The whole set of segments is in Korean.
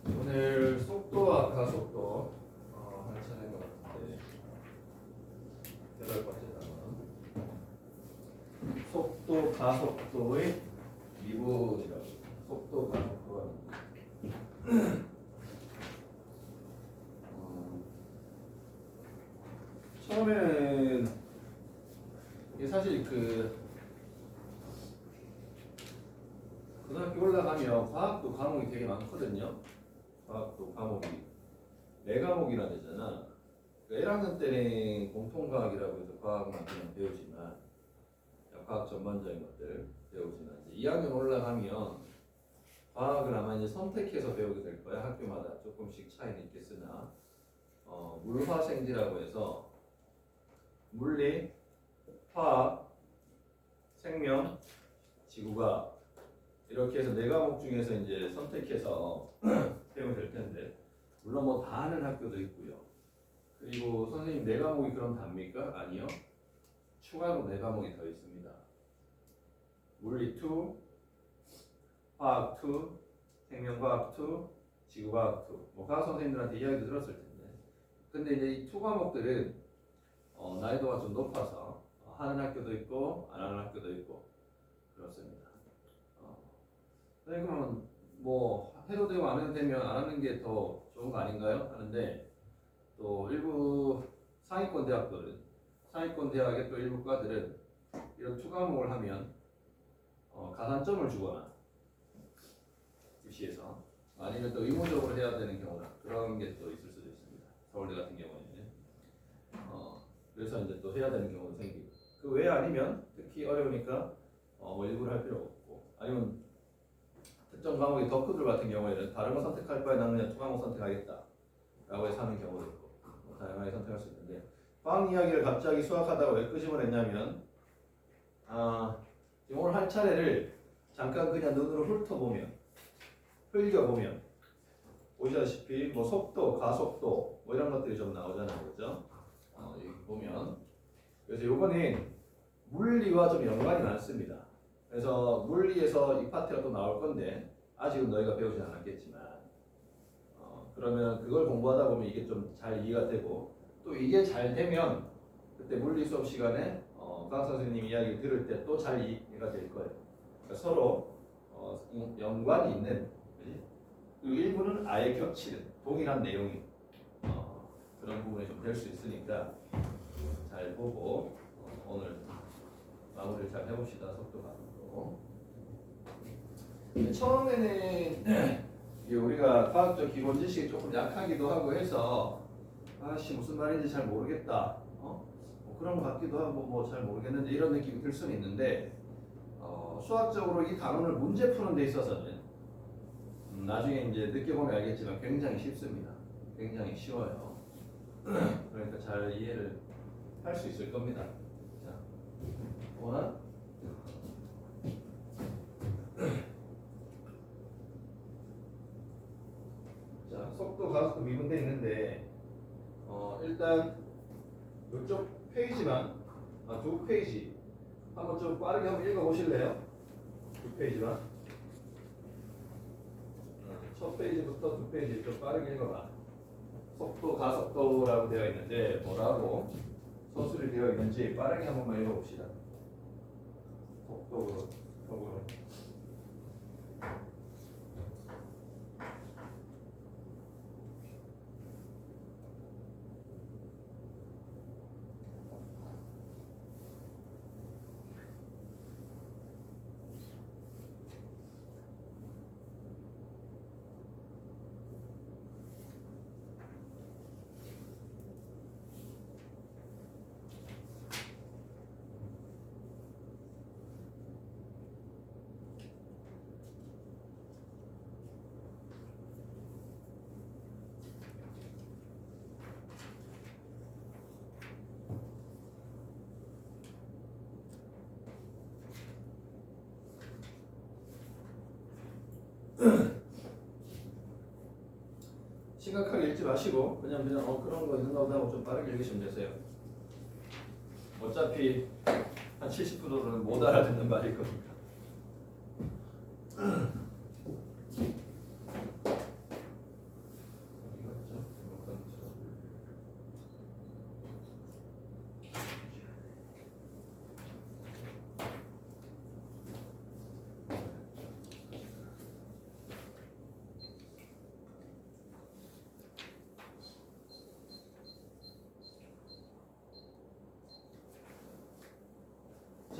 오늘 속도와 가속도 하나 찾은 것 같은데 8번째 단원 속도 가속도의 미분이라고. 속도 가속도가 처음에는 이게 사실 고등학교 올라가면 과학도 과목이 되게 많거든요. 과학도 과목이 4과목이나 되잖아. 1학년 때는 공통과학이라고 해서 과학만 그냥 배우지만 과학 전반적인 것들 배우지만 이제 2학년 올라가면 과학을 아마 이제 선택해서 배우게 될 거야. 학교마다 조금씩 차이는 있겠으나 물화생지라고 해서 물리, 화학, 생명, 지구과학 이렇게 해서 4과목 중에서 이제 선택해서 배우게 될 텐데 물론 뭐 다 하는 학교도 있고요. 그리고 선생님 4과목이 그럼 답니까? 아니요. 추가로 4과목이 더 있습니다. 물리 2, 화학 2, 생명과학 2, 지구과학 2. 뭐 과학 선생님들한테 이야기 들었을 텐데. 근데 이제 이 2과목들은 난이도가 좀 높아서 하는 학교도 있고 안 하는 학교도 있고 그렇습니다. 그러면 뭐 해도 되고 안 해도 되면 안 하는 게 더 좋은 거 아닌가요? 하는데 또 일부 상위권 대학들은 상위권 대학의 또 일부 과들은 이런 2과목을 하면 가산점을 주거나 입시에서 아니면 또 의무적으로 해야 되는 경우나 그런 게 또 있을 수도 있습니다. 서울대 같은 경우에는 그래서 이제 또 해야 되는 경우도 생기고 그 외에 아니면 특히 어려우니까 뭐 일부러 할 필요가 없고 아니면 특정 과목이 덕후들 같은 경우에는 다른 거 선택할 바에 나는 그냥 2과목 선택하겠다 라고 해서 하는 경우도 있고 다양하게 선택할 수 있는데 과학 이야기를 갑자기 수학하다가 왜 끄집어 냈냐면 오늘 할 차례를 잠깐 그냥 눈으로 훑어보면 흘겨보면 보시다시피 뭐 속도, 가속도 뭐 이런 것들이 좀 나오잖아요. 그죠? 여기 보면 그래서 요거는 물리와 좀 연관이 많습니다. 그래서 물리에서 이 파트가 또 나올 건데 아직은 너희가 배우지 않았겠지만 그러면 그걸 공부하다 보면 이게 좀 잘 이해가 되고 또 이게 잘 되면 그때 물리 수업 시간에 과학 선생님 이야기 들을 때 또 잘 이해가 될 거예요. 그러니까 서로 연관이 있는 그 일부는 아예 겹치는 동일한 내용이 그런 부분이 좀 될 수 있으니까 잘 보고 오늘 마무리를 잘 해봅시다. 속도 가속도. 처음에는 우리가 과학적 기본 지식이 조금 약하기도 하고 해서 아씨 무슨 말인지 잘 모르겠다. 뭐 그런 것 같기도 하고 뭐 잘 모르겠는데 이런 느낌이 들 수는 있는데 수학적으로 이 단원을 문제 푸는 데 있어서는 나중에 이제 느껴보면 알겠지만 굉장히 쉽습니다. 굉장히 쉬워요. 그러니까 잘 이해를 할 수 있을 겁니다. 자, 원한 자, 속도, 가속도 미분돼 있는데 일단 이쪽 페이지만 두 페이지 한번 좀 빠르게 한번 읽어보실래요? 두 페이지만 첫 페이지부터 두 페이지 좀 빠르게 읽어봐. 속도, 가속도라고 되어 있는데 뭐라고 서술이 되어 있는지 빠르게 한 번만 읽어봅시다. 속도로 심각하게 읽지 마시고 그냥 그런 거 있는가 보다 하고 좀 빠르게 읽으시면 되세요. 어차피 한 70%는 못 알아듣는 말일 거니까.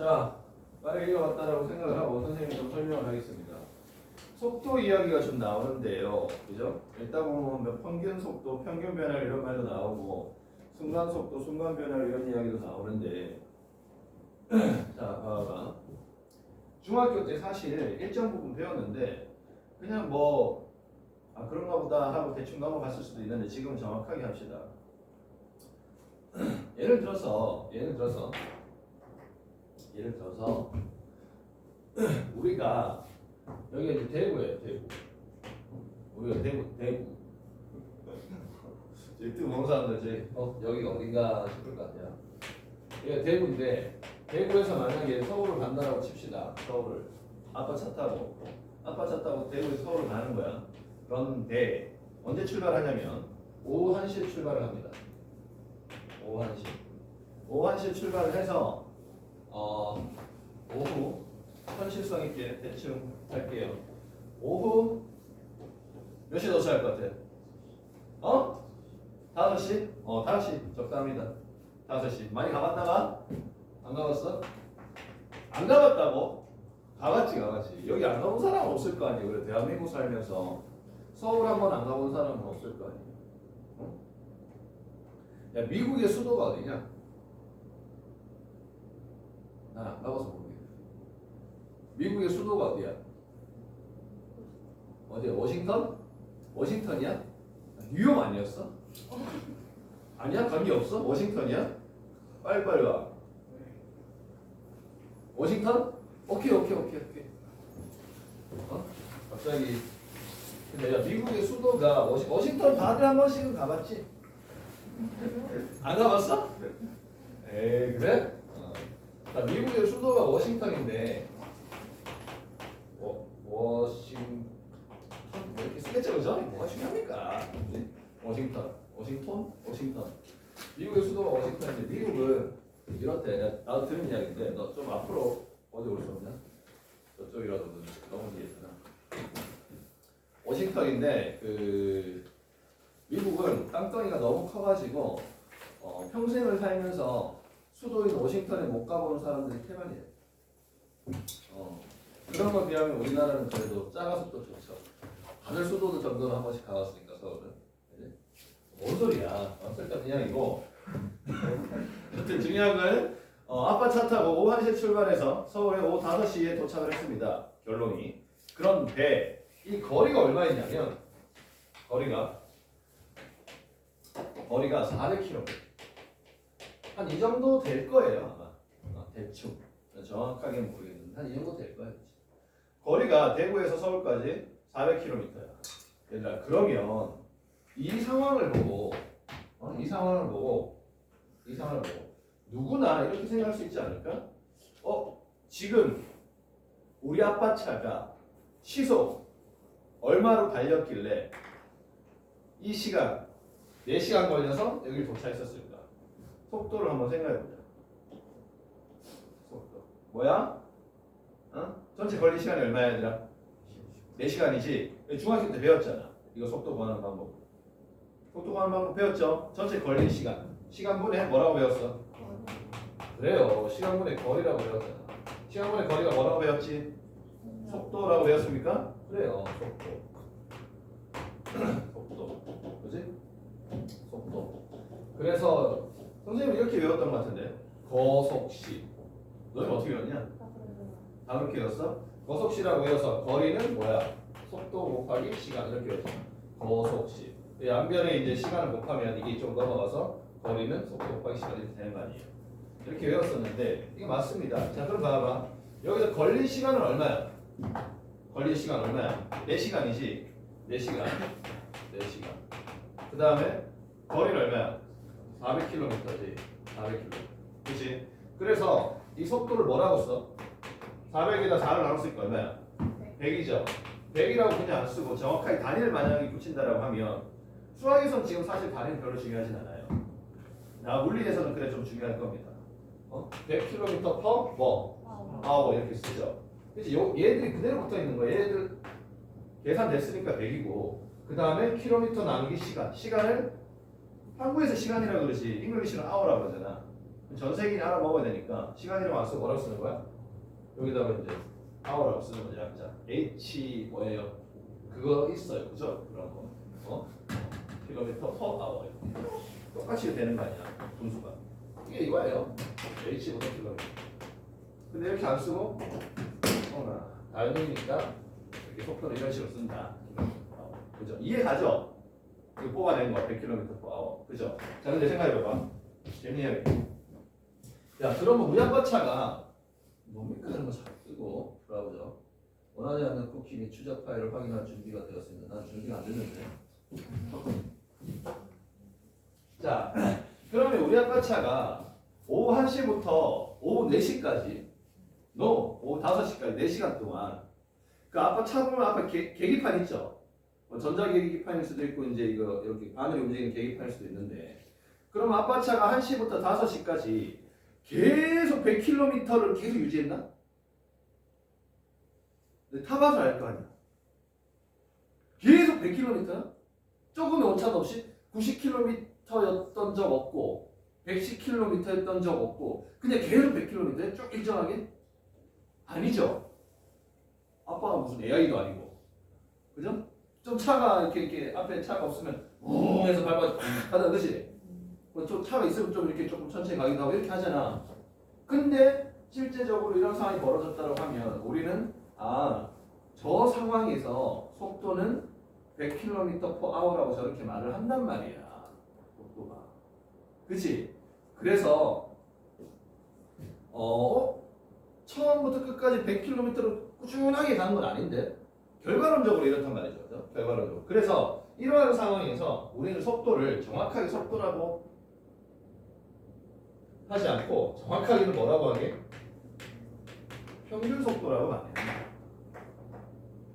자, 빠르게 왔다라고 생각을 하고 선생님이 좀 설명을 하겠습니다. 속도 이야기가 좀 나오는데요. 그죠? 읽다 보면 뭐 평균 속도, 평균 변화 이런 말도 나오고 순간 속도, 순간 변화 이런 이야기도 나오는데 자, 봐봐. 중학교 때 사실 일정 부분 배웠는데 그냥 뭐 그런가 보다 하고 대충 넘어갔을 수도 있는데 지금 정확하게 합시다. 예를 들어서 우리가 여기가 이제 대구예요, 대구. 우리가 대구. 유튜브 보는 사람들 여기가 어딘가 싶을 것 같아요. 여기가 대구인데 대구에서 만약에 서울을 간다라고 칩시다. 서울을 아빠 차 타고 대구에서 서울을 가는 거야. 그런데 언제 출발하냐면 오후 1시에 출발을 합니다. 오후 1시에 출발을 해서 오후 현실성 있게 대충 할게요. 오후 몇 시에 도착할 것 같아? 5시? 5시 적당합니다. 5시. 많이 가봤다가? 안 가봤어? 안 가봤다고? 가봤지. 여기 안 가본 사람은 없을 거 아니에요. 그래 대한민국 살면서 서울 한 번 안 가본 사람은 없을 거 아니에요. 야, 미국의 수도가 어디냐? 난 안 가봐서 모르겠어. 미국의 수도가 어디야? 어디야? 워싱턴? 워싱턴이야? 뉴욕 아니었어? 아니야? 관계 없어? 워싱턴이야? 빨리 와. 워싱턴? 오케이. 갑자기 근데 야, 미국의 수도가 워싱턴 다들 한 번씩은 가봤지? 안 가봤어? 에이 그래? 자, 미국의 수도가 워싱턴인데 워싱턴 왜 이렇게 쓰게 적어져? 뭐가 중요합니까? 워싱턴 미국의 수도가 워싱턴인데 미국은 이렇대. 나도 들은 이야기인데 너 좀 앞으로 어디 올 수 없냐? 저쪽이라도 너무 뒤에 있구나. 워싱턴인데 미국은 땅덩이가 너무 커가지고 평생을 살면서 수도인 워싱턴에 못 가보는 사람들이 태반이에요. 그런 거 비하면 우리나라는 그래도 작아서 또 좋죠. 다들 수도도 정도는 한 번씩 가봤으니까 서울은. 뭔 소리야? 쓸데없는 이야기고. 아무튼 중요한 건 아빠 차 타고 오후 1시에 출발해서 서울에 오후 5시에 도착을 했습니다. 결론이. 그런데 이 거리가 얼마였냐면 거리가 400km. 한 이 정도 될 거예요 아마. 대충 정확하게는 모르겠는데 한 이 정도 될 거예요. 거리가 대구에서 서울까지 400km야. 얘들아 그러면 이 상황을 보고 누구나 이렇게 생각할 수 있지 않을까? 지금 우리 아빠 차가 시속 얼마로 달렸길래 이 시간 4시간 걸려서 여기 도착했었을까? 속도를 한번 생각해보자. 속도 뭐야? 전체 걸린 시간이 얼마야 얘들아? 4시간이지? 중학교 때 배웠잖아. 이거 속도 구하는 방법. 속도 구하는 방법 배웠죠? 전체 걸린 시간분에 뭐라고 배웠어? 그래요. 시간분의 거리라고 배웠잖아. 시간분의 거리가 뭐라고 배웠지? 속도라고 배웠습니까? 그래요. 속도. 그지? 속도. 그래서 선생님은 이렇게 외웠던 것 같은데 거속시. 너는 어떻게 외웠냐? 다 그렇게 외웠어? 거속시라고 외워서 거리는 뭐야? 속도 곱하기 시간 이렇게 외웠잖아. 거속시. 양변에 이제 시간을 곱하면 이게 좀 넘어가서 거리는 속도 곱하기 시간이 되는 거 아니에요. 이렇게 외웠었는데 이게 맞습니다. 자 그럼 봐봐. 여기서 걸린 시간은 얼마야? 걸린 시간 얼마야? 4시간이지? 4시간. 그 다음에 거리는 얼마야? 400km지. 400km. 그치? 그래서 이 속도를 뭐라고 써? 400에다 4를 나눴으니까 얼마야? 100이죠. 100이라고 그냥 안 쓰고 정확하게 단위를 만약에 붙인다라고 하면 수학에서는 지금 사실 단위는 별로 중요하진 않아요. 물리에서는 그래 좀 중요할 겁니다. 100km per hour 이렇게 쓰죠. 그치? 얘들이 그대로 붙어 있는 거예요. 얘들 계산됐으니까 100이고 그 다음에 킬로미터 나누기 시간. 시간을 한국에서 시간이라고 그러지 잉글리시는 hour라고 그러잖아. 전 세계인이 알아먹어야 되니까 시간 이름 안 쓰고 뭐라고 쓰는 거야? 여기다가 이제 hour라고 쓰는 거죠. 자, H 뭐예요? 그거 있어요, 그죠? 그런 거. 킬로미터 per hour. 똑같이 되는 거 아니야, 분수가. 이게 이거예요. H보다 킬로미터. 근데 이렇게 안 쓰고, 다이내미니까 이렇게 속도를 이런 식으로 쓴다. 그죠? 이해가죠? 이거 뽑아낸 거 100km per hour. 그죠? 자, 근데 생각해봐봐. 재미하게. 야, 그러면 우양과차가 뭡니까? 이런 거 잘 쓰고 들어가보죠. 원하지 않는 쿠키 및 추적 파일을 확인할 준비가 되었습니다. 난 준비가 안 됐는데. 자, 그러면 우양과차가 오후 1시부터 오후 4시까지 오후 5시까지 4시간 동안 그 아빠 차 보면 앞에 계기판 있죠? 뭐 전자계기판일 수도 있고 이제 이거 이렇게 안으로 움직이는 계기판일 수도 있는데 그럼 아빠 차가 1시부터 5시까지 계속 100km를 계속 유지했나? 타봐서 알 거 아니야. 계속 100km? 조금의 오차도 없이 90km였던 적 없고 110km였던 적 없고 그냥 계속 100km에 쭉 일정하게? 아니죠. 아빠가 무슨 AI도 아니고 그죠? 좀 차가 이렇게 앞에 차가 없으면 웅 해서 밟아 하다 그지? 좀 차가 있으면 좀 이렇게 조금 천천히 가기도 하고 이렇게 하잖아. 근데 실제적으로 이런 상황이 벌어졌다고 하면 우리는 저 상황에서 속도는 100km per hour라고 저렇게 말을 한단 말이야. 속도가. 그치? 그래서 처음부터 끝까지 100km로 꾸준하게 가는 건 아닌데 결과론적으로 이렇단 말이죠. 그죠? 결과론적으로. 그래서 이러한 상황에서 우리는 속도를 정확하게 속도라고 하지 않고 정확하게는 뭐라고 하게? 평균 속도라고 말해요.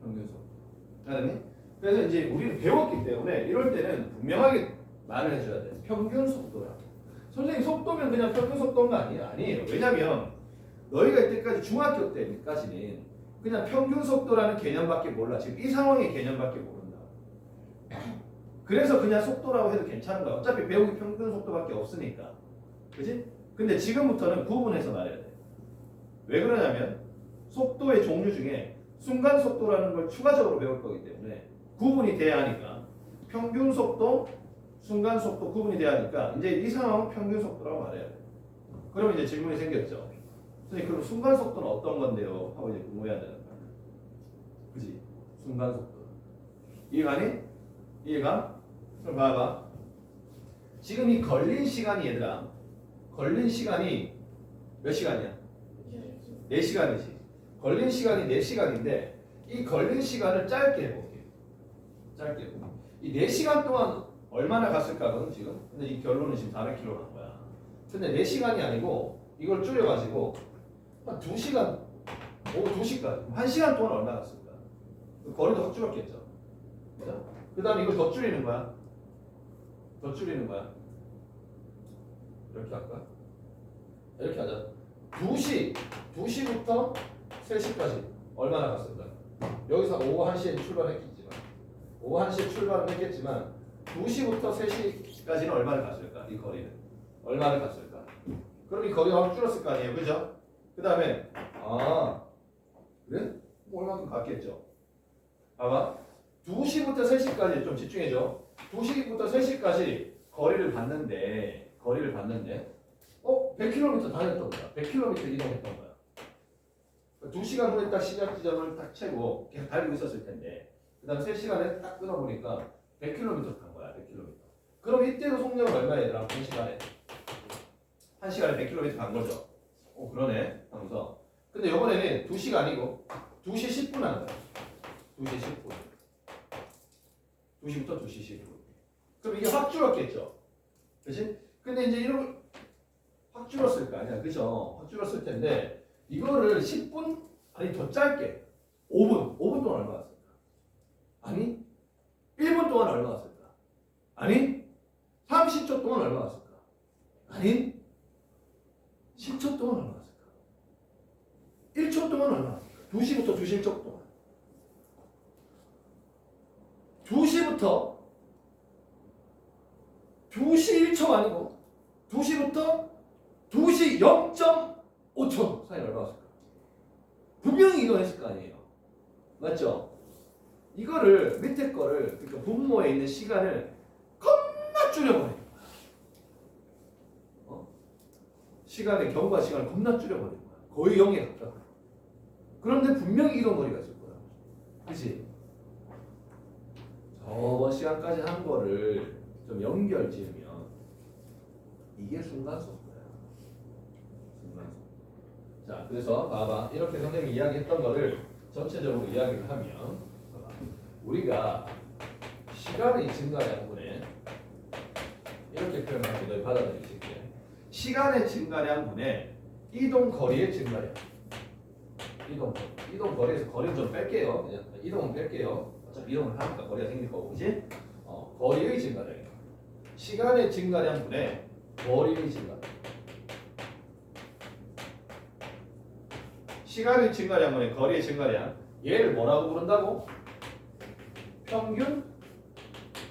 평균 속도. 알았니? 그래서 이제 우리는 배웠기 때문에 이럴 때는 분명하게 말을 해줘야 돼. 평균 속도라고. 선생님 속도면 그냥 평균 속도인 거 아니에요? 아니에요. 왜냐면 너희가 이때까지 중학교 때까지는 그냥 평균 속도라는 개념밖에 몰라. 지금 이 상황의 개념밖에 모른다. 그래서 그냥 속도라고 해도 괜찮은 거야. 어차피 배우기 평균 속도밖에 없으니까. 그지? 근데 지금부터는 구분해서 말해야 돼. 왜 그러냐면 속도의 종류 중에 순간 속도라는 걸 추가적으로 배울 거기 때문에 구분이 돼야 하니까 평균 속도, 순간 속도 구분이 돼야 하니까 이제 이 상황은 평균 속도라고 말해야 돼. 그럼 이제 질문이 생겼죠. 선생님 그럼 순간 속도는 어떤 건데요? 하고 이제 궁금해야 되는 거야. 그지? 순간 속도. 이해가니? 이해가? 그럼 봐봐. 지금 이 걸린 시간이 얘들아. 걸린 시간이 몇 시간이야? 4시간이지. 걸린 시간이 4시간인데 이 걸린 시간을 짧게 해볼게. 짧게 해볼게. 이 4시간 동안 얼마나 갔을까거든 지금. 근데 이 결론은 지금 400km 간 거야. 근데 4시간이 아니고 이걸 줄여가지고 한 2시간, 오후 2시까지 1시간 동안 얼마나 갔을까? 거리도 확 줄었겠죠. 그 다음에 이걸 더 줄이는 거야. 더 줄이는 거야. 이렇게 할까? 이렇게 하자. 2시부터 3시까지 얼마나 갔을까? 여기서 오후 1시에 출발했겠지만 오후 1시에 출발을 했겠지만 2시부터 3시까지는 얼마를 갔을까? 이 거리는 얼마를 갔을까? 그럼 이 거리가 확 줄었을 거 아니에요, 그죠? 그 다음에 그래? 뭐 얼마큼 갔겠죠? 봐봐. 2시부터 3시까지 좀 집중해줘. 2시부터 3시까지 거리를 봤는데 100km 다녔던 거야. 100km 이동했던 거야. 2시간 후에 딱 시작 지점을 딱 채고 계속 달리고 있었을 텐데 그 다음 3시간에 딱 끊어보니까 100km 간 거야. 100km. 그럼 이때도 속력은 얼마야? 1시간에 100km 간 거죠. 그러네 하면서. 근데 이번에는 2시가 아니고 2시 10분 하는 거야. 2시 10분. 2시부터 2시 10분. 그럼 이게 확 줄었겠죠. 그치? 근데 이제 이런 확 줄었을 거 아니야. 그죠? 확 줄었을 텐데 이거를 10분? 아니 더 짧게 5분 동안 얼마 갔을까? 아니 1분 동안 얼마 갔을까? 아니 30초 동안 얼마 갔을까? 아니 10초 동안 얼마 갔을까? 1초 동안 얼마 갔을까? 2시부터 2시 1초 동안 2시부터 2시 1초 아니고 2시부터 2시 분명히 이동했을 거 아니에요. 맞죠? 이거를 밑에 거를 그러니까 분모에 있는 시간을 겁나 줄여버려요. 시간의 경과 시간을 겁나 줄여버린 거야. 거의 0에 가까워. 그런데 분명히 이동 거리가 있을 거야. 그치? 저번 시간까지 한 거를 좀 연결 지으면 이게 순간속도야. 순간속도. 자, 그래서 봐봐. 이렇게 선생님이 이야기했던 거를 전체적으로 이야기를 하면 봐봐. 우리가 시간의 증가량분에 이렇게 표현하면 너희 받아들이실게. 시간의 증가량분에 이동 거리의 증가량. 이동 거리에서 거리는 좀 뺄게요. 그냥 이동은 뺄게요. 어차피 이동을 하니까 거리가 생길 거고, 그렇지? 거리의 증가량이에요. 시간의 증가량분에 거리의 증가량. 시간의 증가량분에 거리의 증가량. 얘를 뭐라고 부른다고? 평균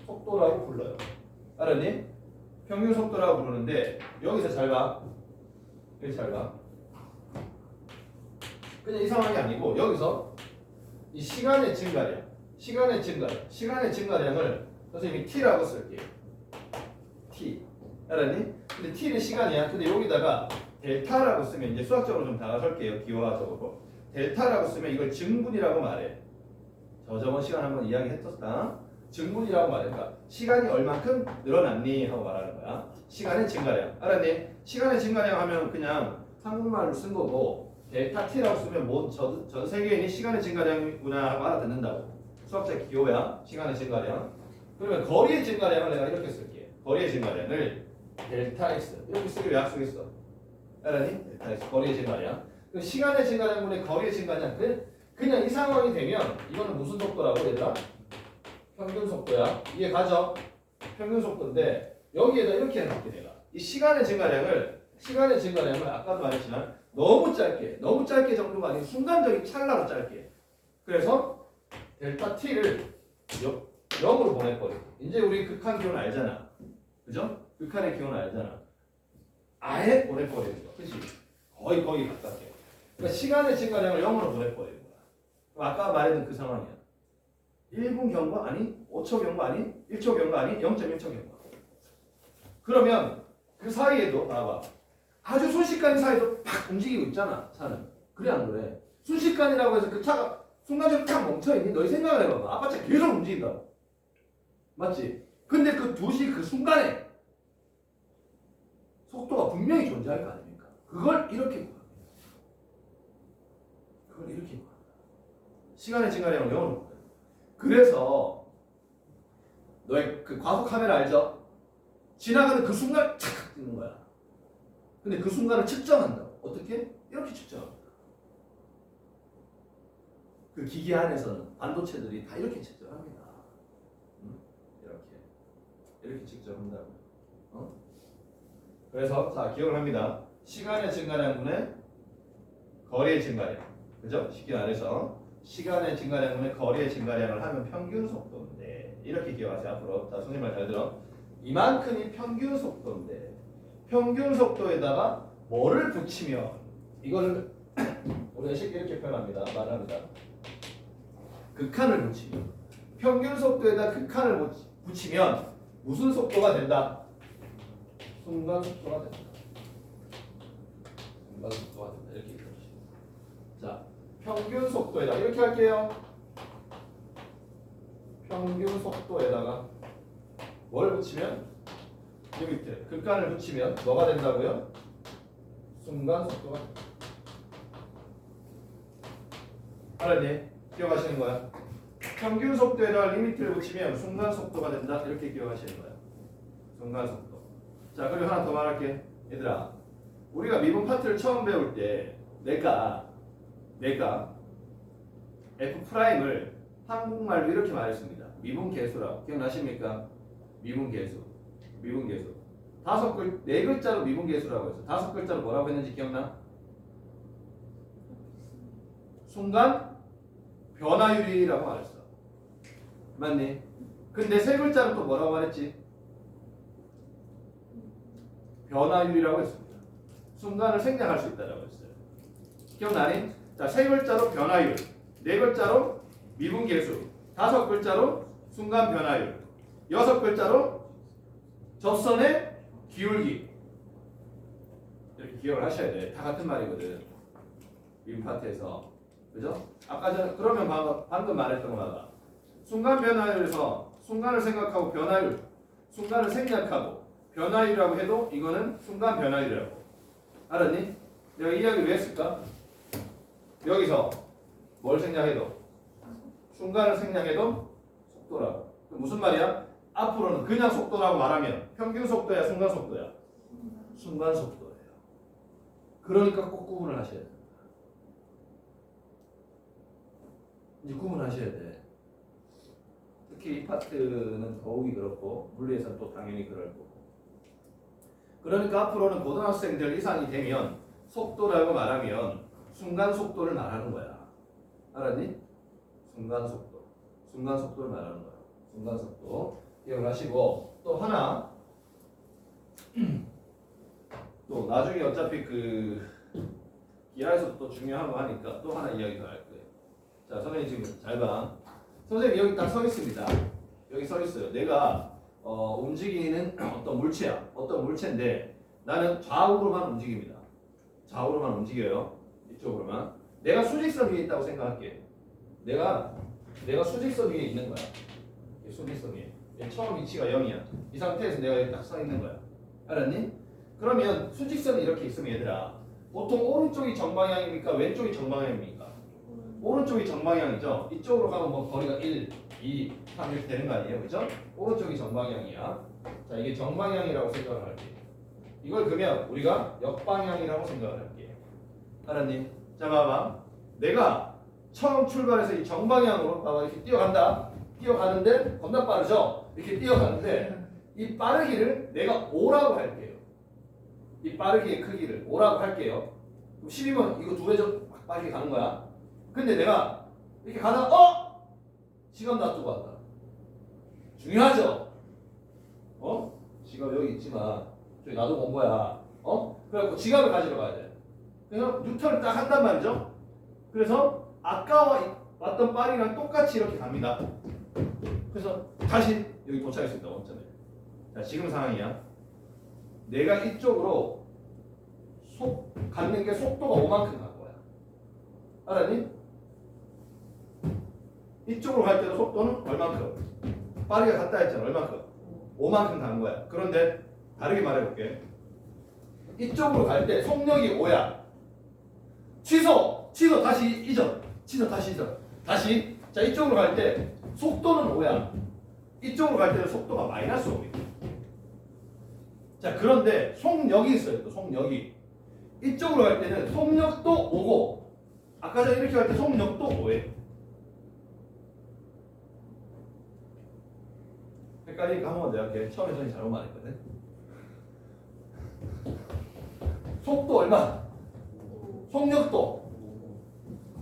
속도라고 불러요. 알았니? 평균 속도라고 부르는데 여기서 잘 봐. 여기 잘 봐. 그냥 이 상황이 아니고 여기서 이 시간의 증가량을 선생님이 t라고 쓸게요. t. 알았니? 근데 t는 시간이야. 근데 여기다가 델타라고 쓰면 이제 수학적으로 좀 다가설게요. 기호화적으로. 델타라고 쓰면 이걸 증분이라고 말해. 저번 시간 한번 이야기했었다. 증분이라고 말해. 그러니까 시간이 얼만큼 늘어났니 하고 말하는 거야. 시간의 증가량. 알았니? 시간의 증가량 하면 그냥 한국말로 쓴 거고 델타 t라고 쓰면 전 세계인이 시간의 증가량이구나 하고 알아듣는다고. 수학적 기호야. 시간의 증가량. 그러면 거리의 증가량을 내가 이렇게 쓸게. 거리의 증가량을 델타 x 이렇게 쓰기로 약속했어. 알았니? 델타 x 거리의 증가량. 시간의 증가량분의 거리의 증가량. 그냥 이 상황이 되면 이거는 무슨 속도라고 얘들아? 평균 속도야. 이해 가죠? 평균 속도인데 여기에다 이렇게 해놓게 내가 이 시간의 증가량을 아까도 말했지만 너무 짧게 정도가 아닌 순간적인 찰나로 짧게. 그래서 델타 t를 0으로 보내버려. 이제 우리 극한 기호는 알잖아. 그죠? 극한의 기호는 알잖아. 아예 보내버리는 거. 그치? 거의 가깝게. 그러니까 시간의 증가량을 0으로 보내버리는 거야. 그럼 아까 말했던 그 상황이야. 1분 경과 아니? 5초 경과 아니? 1초 경과 아니? 0.1초 경과. 그러면 그 사이에도 봐봐. 아주 순식간 사이도 팍 움직이고 있잖아. 차는. 그래 안 그래? 순식간이라고 해서 그 차가 순간적으로 탁 멈춰있니? 너희 생각을 해봐봐. 아빠 차 계속 움직인다고. 맞지? 근데 그 2시 그 순간에 속도가 분명히 존재할 거 아닙니까? 그걸 이렇게 구합니다. 시간의 증가량을 0으로 구해요. 그래서 너의 그 과속 카메라 알죠? 지나가는 그 순간 착 뜨는 거야. 근데 그 순간을 측정한다고. 어떻게? 이렇게 측정합니다. 그 기계 안에서는 반도체들이 다 이렇게 측정합니다. 이렇게 측정한다고. 그래서 자 기억을 합니다. 시간의 증가량분의 거리의 증가량. 그죠? 쉽게 말해서 시간의 증가량분의 거리의 증가량을 하면 평균 속도인데 이렇게 기억하세요. 앞으로. 자 선생님 말 잘 들어. 이만큼이 평균 속도인데 평균 속도에다가 뭐를 붙이면 이거를 우리가 쉽게 이렇게 표현합니다. 말합니다. 극한을 붙이면 평균 속도에다 극한을 붙이면 무슨 속도가 된다? 순간 속도가 된다. 순간 속도가 된다. 이렇게 얘기하시죠. 자, 평균 속도에다 이렇게 할게요. 평균 속도에다가 뭘 붙이면 여기 밑에 극한을 붙이면 뭐가 된다고요? 순간 속도가 된다. 알았니? 기억하시는 거야? 평균 속도에다가 리미트를 붙이면 순간 속도가 된다. 이렇게 기억하시는 거야. 순간 속도. 자, 그리고 하나 더 말할게. 얘들아, 우리가 미분 파트를 처음 배울 때 내가 F'을 한국말로 이렇게 말했습니다. 미분 계수라고. 기억나십니까? 미분 계수. 네 글자로 미분 계수라고 했어. 5글자로 뭐라고 했는지 기억나? 순간 변화율이라고 말했어. 맞니? 근데 3글자로 또 뭐라고 말했지? 변화율이라고 했습니다. 순간을 생략할 수 있다라고 했어요. 기억나니? 자, 세 글자로 변화율, 네 글자로 미분계수, 다섯 글자로 순간 변화율, 여섯 글자로 접선의 기울기. 이렇게 기억을 하셔야 돼. 다 같은 말이거든. 미분 파트에서. 그죠? 아까 전 그러면 방금 말했던 거가 순간 변화율에서 순간을 생각하고 변화율, 순간을 생략하고 변화율이라고 해도 이거는 순간 변화율이라고. 알았니? 내가 이 이야기를 왜 했을까? 여기서 뭘 생략해도 순간을 생략해도 속도라고. 무슨 말이야? 앞으로는 그냥 속도라고 말하면 평균 속도야, 순간 속도야? 순간 속도예요. 그러니까 꼭 구분을 하셔야 돼. 이제 구분하셔야 돼. 특히 이 파트는 더욱이 그렇고 물리에서는 또 당연히 그럴 거고. 그러니까 앞으로는 고등학생들 이상이 되면 속도라고 말하면 순간 속도를 말하는 거야. 알았니? 순간 속도. 순간 속도를 말하는 거야. 순간 속도. 기억을 하시고 또 하나 또 나중에 어차피 그 기하에서 또 중요한 거 하니까 또 하나 이야기 더 할 거예요. 자, 선생님 지금 잘 봐. 선생님 여기 딱 서 있습니다. 여기 서 있어요. 내가 움직이는 어떤 물체야. 어떤 물체인데 나는 좌우로만 움직입니다. 좌우로만 움직여요. 이쪽으로만. 내가 수직선 위에 있다고 생각할게. 내가 수직선 위에 있는 거야. 수직선 위에. 처음 위치가 0이야. 이 상태에서 내가 여기 딱 서 있는 거야. 알았니? 그러면 수직선이 이렇게 있으면 얘들아 보통 오른쪽이 정방향입니까? 왼쪽이 정방향입니까? 오른쪽이 정방향이죠. 이쪽으로 가면 뭐 거리가 1, 2, 3 이렇게 되는 거 아니에요? 그죠? 오른쪽이 정방향이야. 자, 이게 정방향이라고 생각을 할게. 이걸 그러면 우리가 역방향이라고 생각을 할게. 알았니? 자, 봐봐. 내가 처음 출발해서 이 정방향으로 봐봐 이렇게 뛰어간다. 뛰어가는데 겁나 빠르죠? 이렇게 뛰어가는데 이 빠르기를 내가 5라고 할게요. 이 빠르기의 크기를 5라고 할게요. 그럼 10이면 이거 2배 좀 빠르게 가는 거야. 근데 내가 이렇게 가다가 지갑 놔두고 왔다. 중요하죠? 지갑 여기 있지만 저기 놔두고 온 거야. 그래갖고 지갑을 가지러 가야 돼. 그래서 뉴턴을 딱 한단 말이죠. 그래서 아까 왔던 파리랑 똑같이 이렇게 갑니다. 그래서 다시 여기 도착했습니다. 원점에. 자, 지금 상황이야. 내가 이쪽으로 가는 게 속도가 5만큼 간 거야. 알았니? 이쪽으로 갈 때도 속도는 얼만큼? 빠르게 갔다 했잖아. 얼만큼? 5만큼 간 거야. 그런데 다르게 말해볼게. 이쪽으로 갈 때 속력이 5야. 취소 다시 이전. 다시. 자, 이쪽으로 갈 때 속도는 5야. 이쪽으로 갈 때는 속도가 마이너스 5입니다. 자, 그런데 속력이 있어요. 또 속력이. 이쪽으로 갈 때는 속력도 5고 아까 전에 이렇게 갈 때 속력도 5예요. 헷갈리니까 한번 내가 이렇게 처음에 선생님 잘못 말했거든. 속도 얼마? 속력도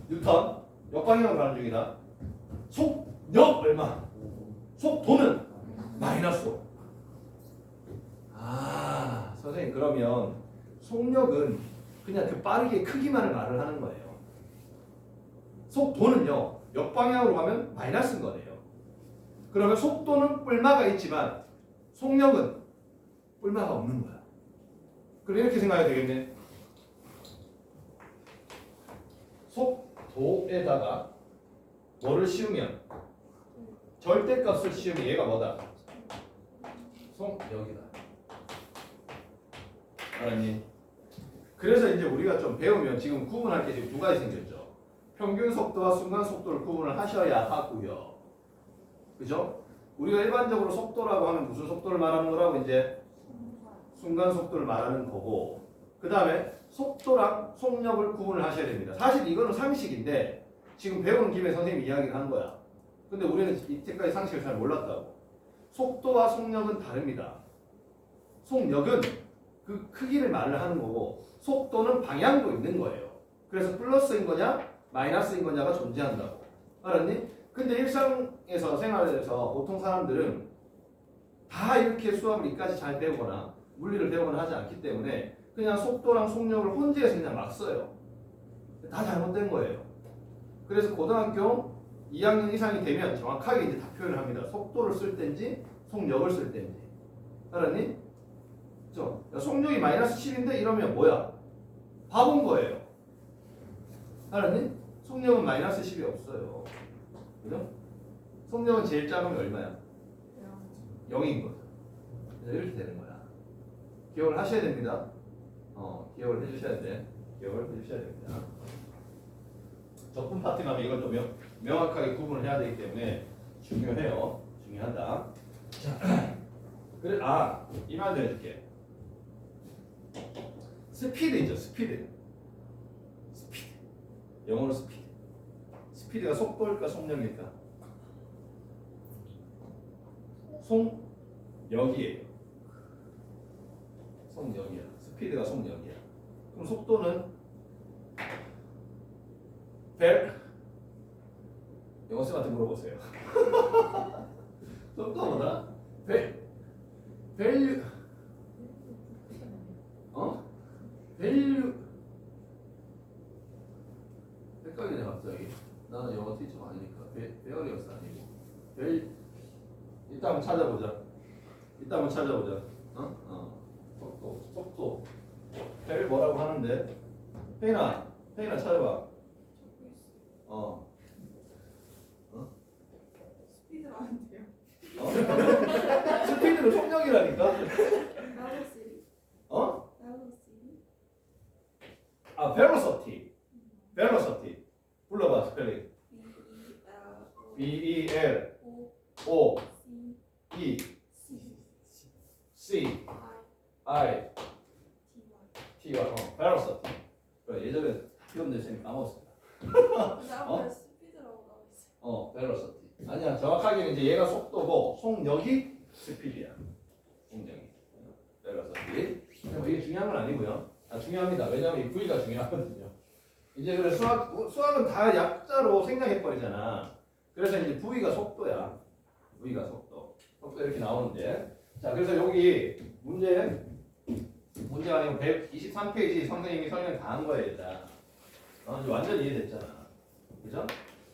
뉴턴 역방향으로 가는 중이다. 속력 얼마? 속도는 마이너스 5. 선생님 그러면 속력은 그냥 그 빠르게 크기만을 말을 하는 거예요. 속도는요 역방향으로 가면 마이너스인 거네요. 그러면 속도는 뿔마가 있지만 속력은 뿔마가 없는 거야. 그럼 이렇게 생각해야 되겠네. 속도에다가 뭐를 씌우면 절대값을 씌우면 얘가 뭐다? 속력이다. 알았니? 그래서 이제 우리가 좀 배우면 지금 구분할 게 지금 두 가지 생겼죠. 평균 속도와 순간 속도를 구분을 하셔야 하고요. 그죠? 우리가 일반적으로 속도라고 하면 무슨 속도를 말하는 거라고 이제 순간 속도를 말하는 거고 그 다음에 속도랑 속력을 구분을 하셔야 됩니다. 사실 이거는 상식인데 지금 배우는 김에 선생님이 이야기를 한 거야. 근데 우리는 이때까지 상식을 잘 몰랐다고. 속도와 속력은 다릅니다. 속력은 그 크기를 말을 하는 거고 속도는 방향도 있는 거예요. 그래서 플러스인 거냐 마이너스인 거냐가 존재한다고. 알았니? 근데 일상에서 생활에서 보통 사람들은 다 이렇게 수학을 이까지 잘 배우거나 물리를 배우거나 하지 않기 때문에 그냥 속도랑 속력을 혼재해서 그냥 막 써요. 다 잘못된 거예요. 그래서 고등학교 2학년 이상이 되면 정확하게 이제 다 표현을 합니다. 속도를 쓸 때인지 속력을 쓸 때인지. 알았니? 그죠? 속력이 마이너스 7인데 이러면 뭐야? 바본 거예요. 알았니? 속력은 마이너스 10이 없어요. 그죠? 속력은 제일 작은 게 얼마야? 0인 거죠. 그래서 이렇게 되는 거야. 기억을 하셔야 됩니다. 기억을 해주셔야 돼. 기억을 해주셔야 됩니다. 적분 파트 가면 이걸 좀 명확하게 구분을 해야 되기 때문에 중요해요. 중요하다. 자, 그래, 이 말도 해줄게. 스피드 있죠, 스피드. 스피드. 영어로 스피드. 스피드가 속도일까, 속력일까? 속력이에요. 속력이야. 스피드가 속력이야. 그럼 속도는 영어 쌤한테 물어보세요. 속도가 뭐더라? 밸류 밸류 헷갈리네 갑자기. 나는 영어 티처가 아니니까 베어리어스 아니고 이따 한번 찾아보자. 속도 밸 뭐라고 하는데 혜인아 찾아봐. 스피드로 안 돼요. 스피드는 속력이라니까. 벨로시티. 불러봐 스펠링. BEL O E C I T Y. 벨로시티. 그래, 예전에 시험 냈으니까 까먹었습니다. 스피드라고 나와 있어요. 벨로시티. 아니야, 정확하게 이제 얘가 속도고 속력이 스피드야. 속력이. 벨로시티. 이게 중요한 건 아니고요. 중요합니다. 왜냐하면 이 V가 중요하거든요. 이제 그래 수학은 다 약자로 생략해 버리잖아. 그래서 이제 V가 속도야. V가 속도 이렇게 나오는데, 자 그래서 여기 문제가 아니고 123페이지 선생님이 설명 다 한 거예요. 일단 이제 완전 이해됐잖아. 그죠?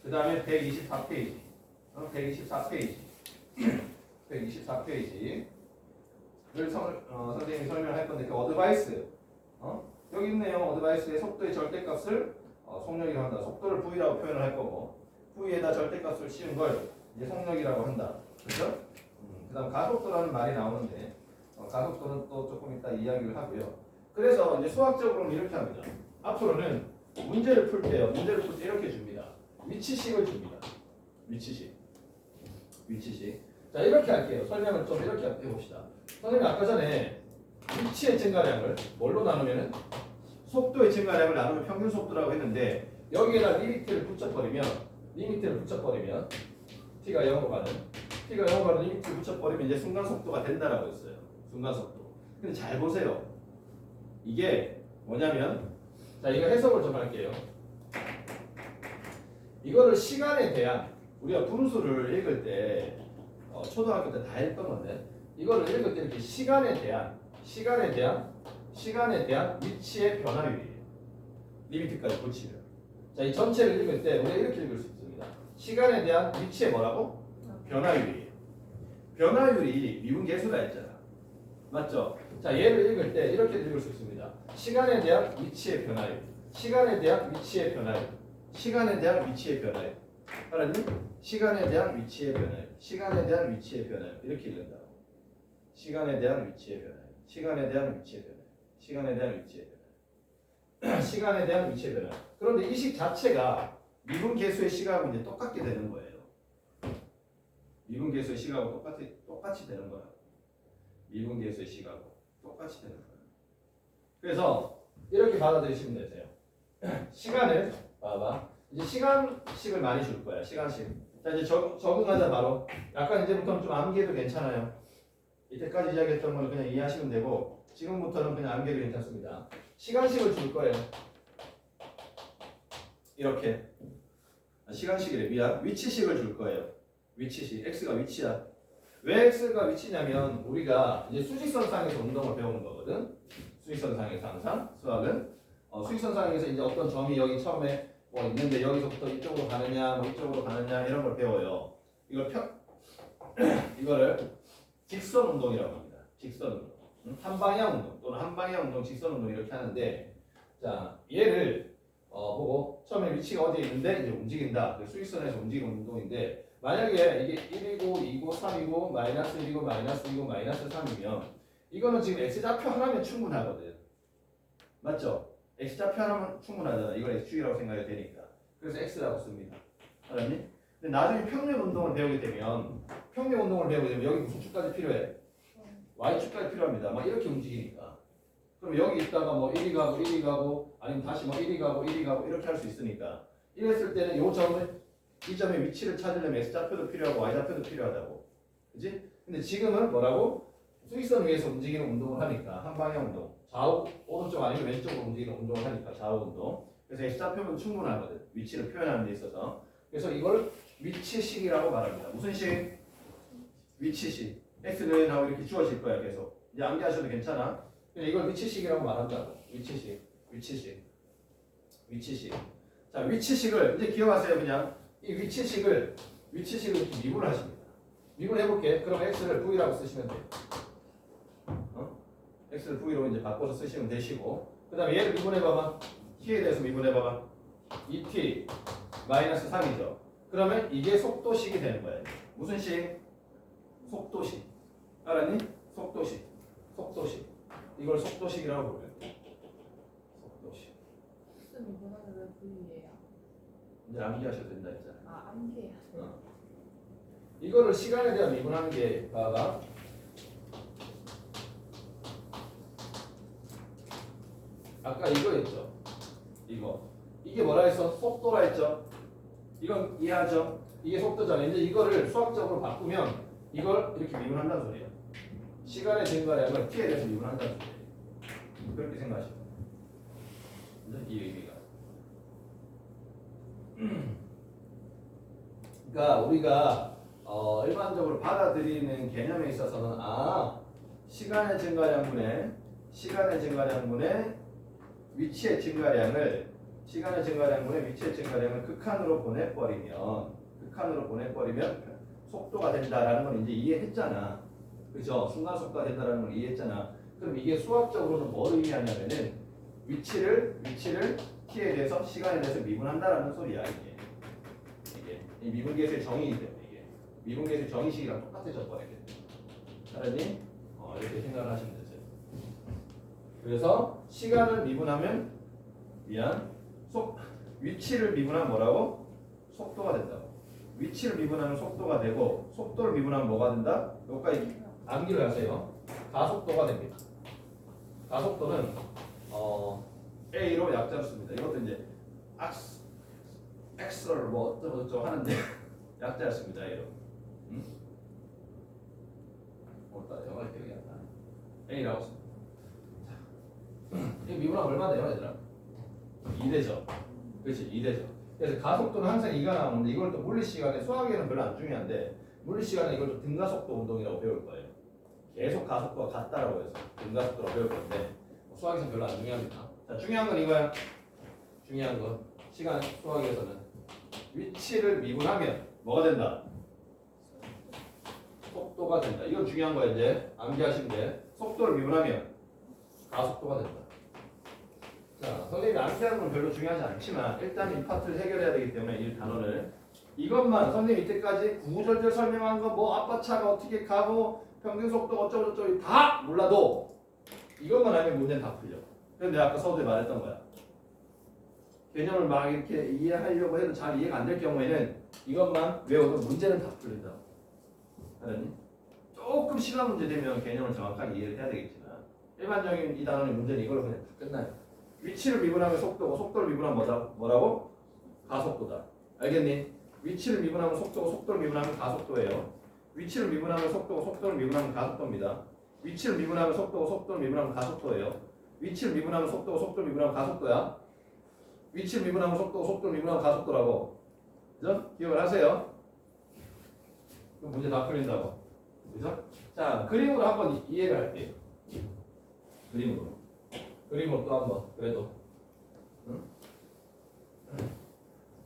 그 다음에 124페이지 124페이지 를 선생님이 설명할 건데, 그 어드바이스 여기 있네요. 어드바이스의 속도의 절대값을 속력이라고 한다. 속도를 V라고 표현을 할 거고, V에다 절대값을 씌운 걸 이제 속력이라고 한다. 그죠? 그 다음 가속도라는 말이 나오는데, 가속도는 또 조금 이따 이야기를 하고요. 그래서 이제 수학적으로는 이렇게 합니다. 앞으로는 문제를 풀 때 이렇게 줍니다. 위치식을 줍니다. 위치식. 자, 이렇게 할게요. 설명을 좀 이렇게 해봅시다. 선생님 아까 전에 위치의 증가량을 뭘로 나누면은 속도의 증가량을 나누면 평균 속도라고 했는데, 여기에다 리미트를 붙여버리면 t가 0으로 가는 리미트를 붙여버리면 이제 순간 속도가 된다라고 했어요. 순간 속도. 근데 잘 보세요. 이게 뭐냐면, 자 이거 해석을 좀 할게요. 이거를 시간에 대한, 우리가 분수를 읽을 때 초등학교 때 다 했던 건데, 이거를 읽을 때 이렇게 시간에 대한 위치의 변화율이에요. 리미트까지 붙이면. 자, 이 전체를 읽을 때 우리가 이렇게 읽을 수 있습니다. 시간에 대한 위치의 뭐라고? 변화율이에요. 변화율이 미분계수라 했잖아. 맞죠? 자, 얘를 읽을 때 이렇게 읽을 수 있습니다. 시간에 대한 위치의 변화율. 알았니? 시간에 대한 위치의 변화율. 이렇게 읽는다고. 시간에 대한 위치의 변화율. 그런데 이 식 자체가 미분계수의 식하고 이제 똑같게 되는 거예요. 미분계수의 식하고 똑같이 되는 거야. 그래서 이렇게 받아들이시면 되세요. 시간을 봐봐. 이제 시간식을 많이 줄 거야. 시간식. 자, 이제 적응하자 바로. 약간 이제부터는 좀 암기해도 괜찮아요. 이때까지 이야기했던 걸 그냥 이해하시면 되고, 지금부터는 그냥 암기해도 괜찮습니다. 시간식을 줄 거예요. 이렇게. 시간식이래. 미안. 위치식을 줄 거예요. 위치식. x가 위치야. 왜 x가 위치냐면, 우리가 이제 수직선상에서 운동을 배우는 거거든. 수직선상에서 항상 수학은 수익선상에서 이제 어떤 점이 여기 처음에 뭐 있는데 여기서부터 이쪽으로 가느냐, 뭐 이쪽으로 가느냐 이런 걸 배워요. 이거를 직선 운동이라고 합니다. 직선 운동, 한방향 운동 또는 한방향 운동, 직선 운동 이렇게 하는데, 자 얘를 보고 처음에 위치가 어디에 있는데 이제 움직인다. 수익선에서 움직이는 운동인데, 만약에 이게 1이고 2고 3이고 마이너스 1이고 마이너스 2고 마이너스 3이면 이거는 지금 x좌표 하나면 충분하거든. 맞죠? x좌표 하나면 충분하잖아. 이걸 x축이라고 생각이 되니까. 그래서 x라고 씁니다. 알았니? 근데 나중에 평면 운동을 배우게 되면 여기 무슨 축까지 필요해? y축까지 필요합니다. 막 이렇게 움직이니까. 그럼 여기 있다가 뭐 1이 가고 1이 가고 아니면 다시 뭐 1이 가고 1이 가고 이렇게 할 수 있으니까, 이랬을 때는 이 점의 위치를 찾으려면 x좌표도 필요하고 y좌표도 필요하다고. 그지? 근데 지금은 뭐라고? 수익선 위에서 움직이는 운동을 하니까 한방향 운동, 좌우 오른쪽 아니면 왼쪽으로 움직이는 운동을 하니까 좌우 운동. 그래서 x좌표는 충분하거든. 위치를 표현하는 데 있어서. 그래서 이걸 위치식이라고 말합니다. 무슨 식? 위치식. x는 하고 이렇게 주어질 거야 계속. 이제 암기하셔도 괜찮아. 그냥 이걸 위치식이라고 말한다고. 위치식. 자, 위치식을 이제 기억하세요. 그냥 이 위치식을 이렇게 미분을 하십니다. 미분해볼게. 그럼 x를 v라고 쓰시면 돼요. x를 v로 이제 바꿔서 쓰시면 되시고, 그 다음에 얘를 미분해봐봐. t에 대해서 미분해봐봐. 2t 마이너스 3이죠. 그러면 이게 속도식이 되는 거야. 무슨 식? 속도식. 알았니? 속도식. 이걸 속도식이라고 부르는 거야. 속도식. 무슨 이번에는 왜 V예요? 이제 암기하셔도 된다 했잖아. 아, 암기해야 돼. 이거를 시간에 대한 미분하는 게 봐봐. 아까 이거였죠. 이게 뭐라 했어? 속도라 했죠. 이건 이해하죠? 이게 속도잖아요. 이제 이거를 수학적으로 바꾸면 이걸 이렇게 미분한다는 소리예요. 시간의 증가량을 t에 대해서 미분한다는 소리예요. 그렇게 생각하시면 돼요. 이 의미가. 그러니까 우리가 일반적으로 받아들이는 개념에 있어서는 시간의 증가량분의 위치의 증가량을 극한으로 보내버리면 속도가 된다라는 걸 이제 이해했잖아. 그죠? 순간 속도가 된다라는 걸 이해했잖아. 그럼 이게 수학적으로는 뭘 의미하냐면은 위치를 t에 대해서 시간에 대해서 미분한다라는 소리야. 이게 이 미분계수의 정의이기 때문에 이게 미분계수의 정의식이랑 똑같아져 버리겠네. 알았니? 이렇게 생각을 하시면 되죠. 그래서 시간을 미분하면 위치를 미분하면 뭐라고? 속도가 된다고. 위치를 미분하면 속도가 되고, 속도를 미분하면 뭐가 된다? 여기까지 암기를 하세요. 가속도가 됩니다. 가속도는 A로 약자로 씁니다. 이것도 이제 엑셀 뭐 어쩌고 하는데 약자를 씁니다. A로. 영어를 기억이 안 나네. A라고 씁니다. 이 미분하면 얼마 돼요, 얘들아? 2대죠. 그렇지, 2대죠. 그래서 가속도는 항상 2가 나오는데, 이걸 또 물리 시간에, 수학에는 별로 안 중요한데 물리 시간에 이걸 또 등가속도 운동이라고 배울 거예요. 계속 가속도가 같다라고 해서 등가속도라고 배울 건데 수학에서는 별로 안 중요합니다. 자, 중요한 건 이거야. 중요한 건 시간 수학에서는 위치를 미분하면 뭐가 된다? 속도가 된다. 이건 중요한 거야. 이제 암기하시면 돼. 속도를 미분하면 가속도가 된다. 자, 선생님이 암기하는 건 별로 중요하지 않지만 일단 이 파트를 해결해야 되기 때문에 이 단어를, 이것만 선생님이 이때까지 구구절절 설명한 거, 뭐 앞바차가 어떻게 가고 평균 속도 어쩌고저쩌고 다 몰라도 이것만 하면 문제는 다 풀려. 그래서 내가 아까 서두에 말했던 거야. 개념을 막 이렇게 이해하려고 해도 잘 이해가 안 될 경우에는 이것만 외워도 문제는 다 풀린다. 알았니? 조금 시간 문제 되면 개념을 정확하게 이해를 해야 되겠지만 일반적인 이 단원의 문제는 이걸로 그냥 다 끝나요. 위치를 미분하면 속도고, 속도를 미분하면 뭐라고? 가속도다. 알겠니? 위치를 미분하면 속도고, 속도를 미분하면 가속도예요. 위치를 미분하면 속도고, 속도를 미분하면 가속도입니다. 위치를 미분하면 속도고, 속도를 미분하면 가속도예요. 위치를 미분하면 속도고, 속도를 미분하면 가속도야. 위치를 미분하면 속도고, 속도를 미분하면 가속도라고. 그죠? 기억을 하세요. 그럼 문제 다 풀린다고. 그죠? 자, 그림으로 한번 이해를 할게요. 그림으로 또 한번 그래도